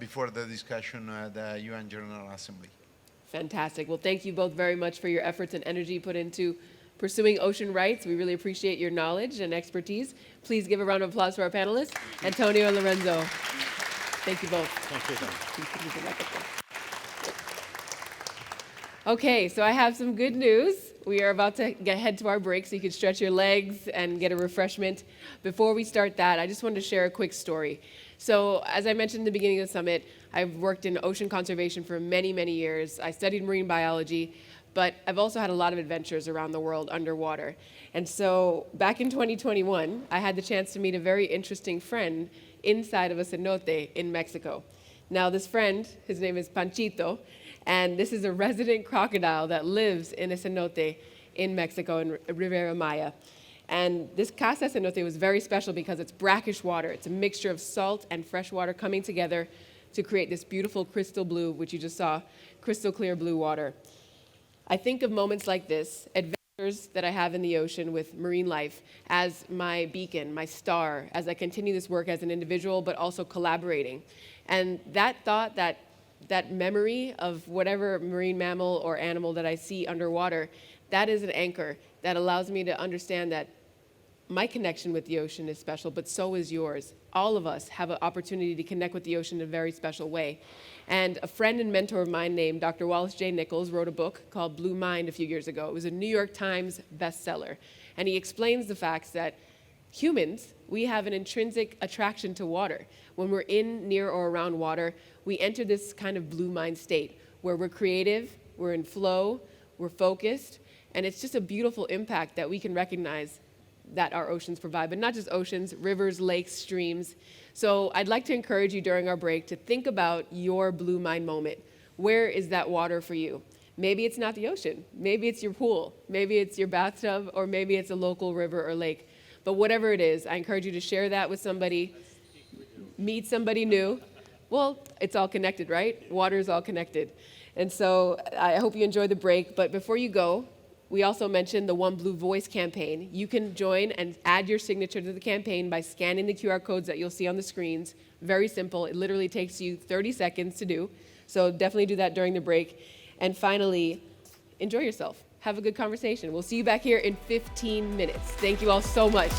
E: before the discussion at the UN General Assembly.
D: Fantastic. Well, thank you both very much for your efforts and energy put into pursuing ocean rights. We really appreciate your knowledge and expertise. Please give a round of applause for our panelists, Antonio and Lorenzo. Thank you both. Okay, so I have some good news. We are about to head to our break, so you can stretch your legs and get a refreshment. Before we start that, I just wanted to share a quick story. So as I mentioned in the beginning of the summit, I've worked in ocean conservation for many, many years. I studied marine biology, but I've also had a lot of adventures around the world underwater. And so back in 2021, I had the chance to meet a very interesting friend inside of a cenote in Mexico. Now this friend, his name is Panchito, and this is a resident crocodile that lives in a cenote in Mexico, in Riviera Maya. And this Casa cenote was very special because it's brackish water. It's a mixture of salt and fresh water coming together to create this beautiful crystal blue, which you just saw, crystal clear blue water. I think of moments like this, adventures that I have in the ocean with marine life, as my beacon, my star, as I continue this work as an individual, but also collaborating. And that thought, that memory of whatever marine mammal or animal that I see underwater, that is an anchor that allows me to understand that my connection with the ocean is special, but so is yours. All of us have an opportunity to connect with the ocean in a very special way. And a friend and mentor of mine named Dr. Wallace J. Nichols wrote a book called Blue Mind a few years ago. It was a New York Times bestseller. And he explains the facts that humans, we have an intrinsic attraction to water. When we're in, near, or around water, we enter this kind of blue mind state where we're creative, we're in flow, we're focused, and it's just a beautiful impact that we can recognize that our oceans provide, but not just oceans, rivers, lakes, streams. So I'd like to encourage you during our break to think about your blue mind moment. Where is that water for you? Maybe it's not the ocean, maybe it's your pool, maybe it's your bathtub, or maybe it's a local river or lake. But whatever it is, I encourage you to share that with somebody, meet somebody new. Well, it's all connected, right? Water is all connected. And so I hope you enjoy the break, but before you go, we also mentioned the One Blue Voice campaign. You can join and add your signature to the campaign by scanning the QR codes that you'll see on the screens. Very simple. It literally takes you 30 seconds to do. So definitely do that during the break. And finally, enjoy yourself. Have a good conversation. We'll see you back here in 15 minutes. Thank you all so much.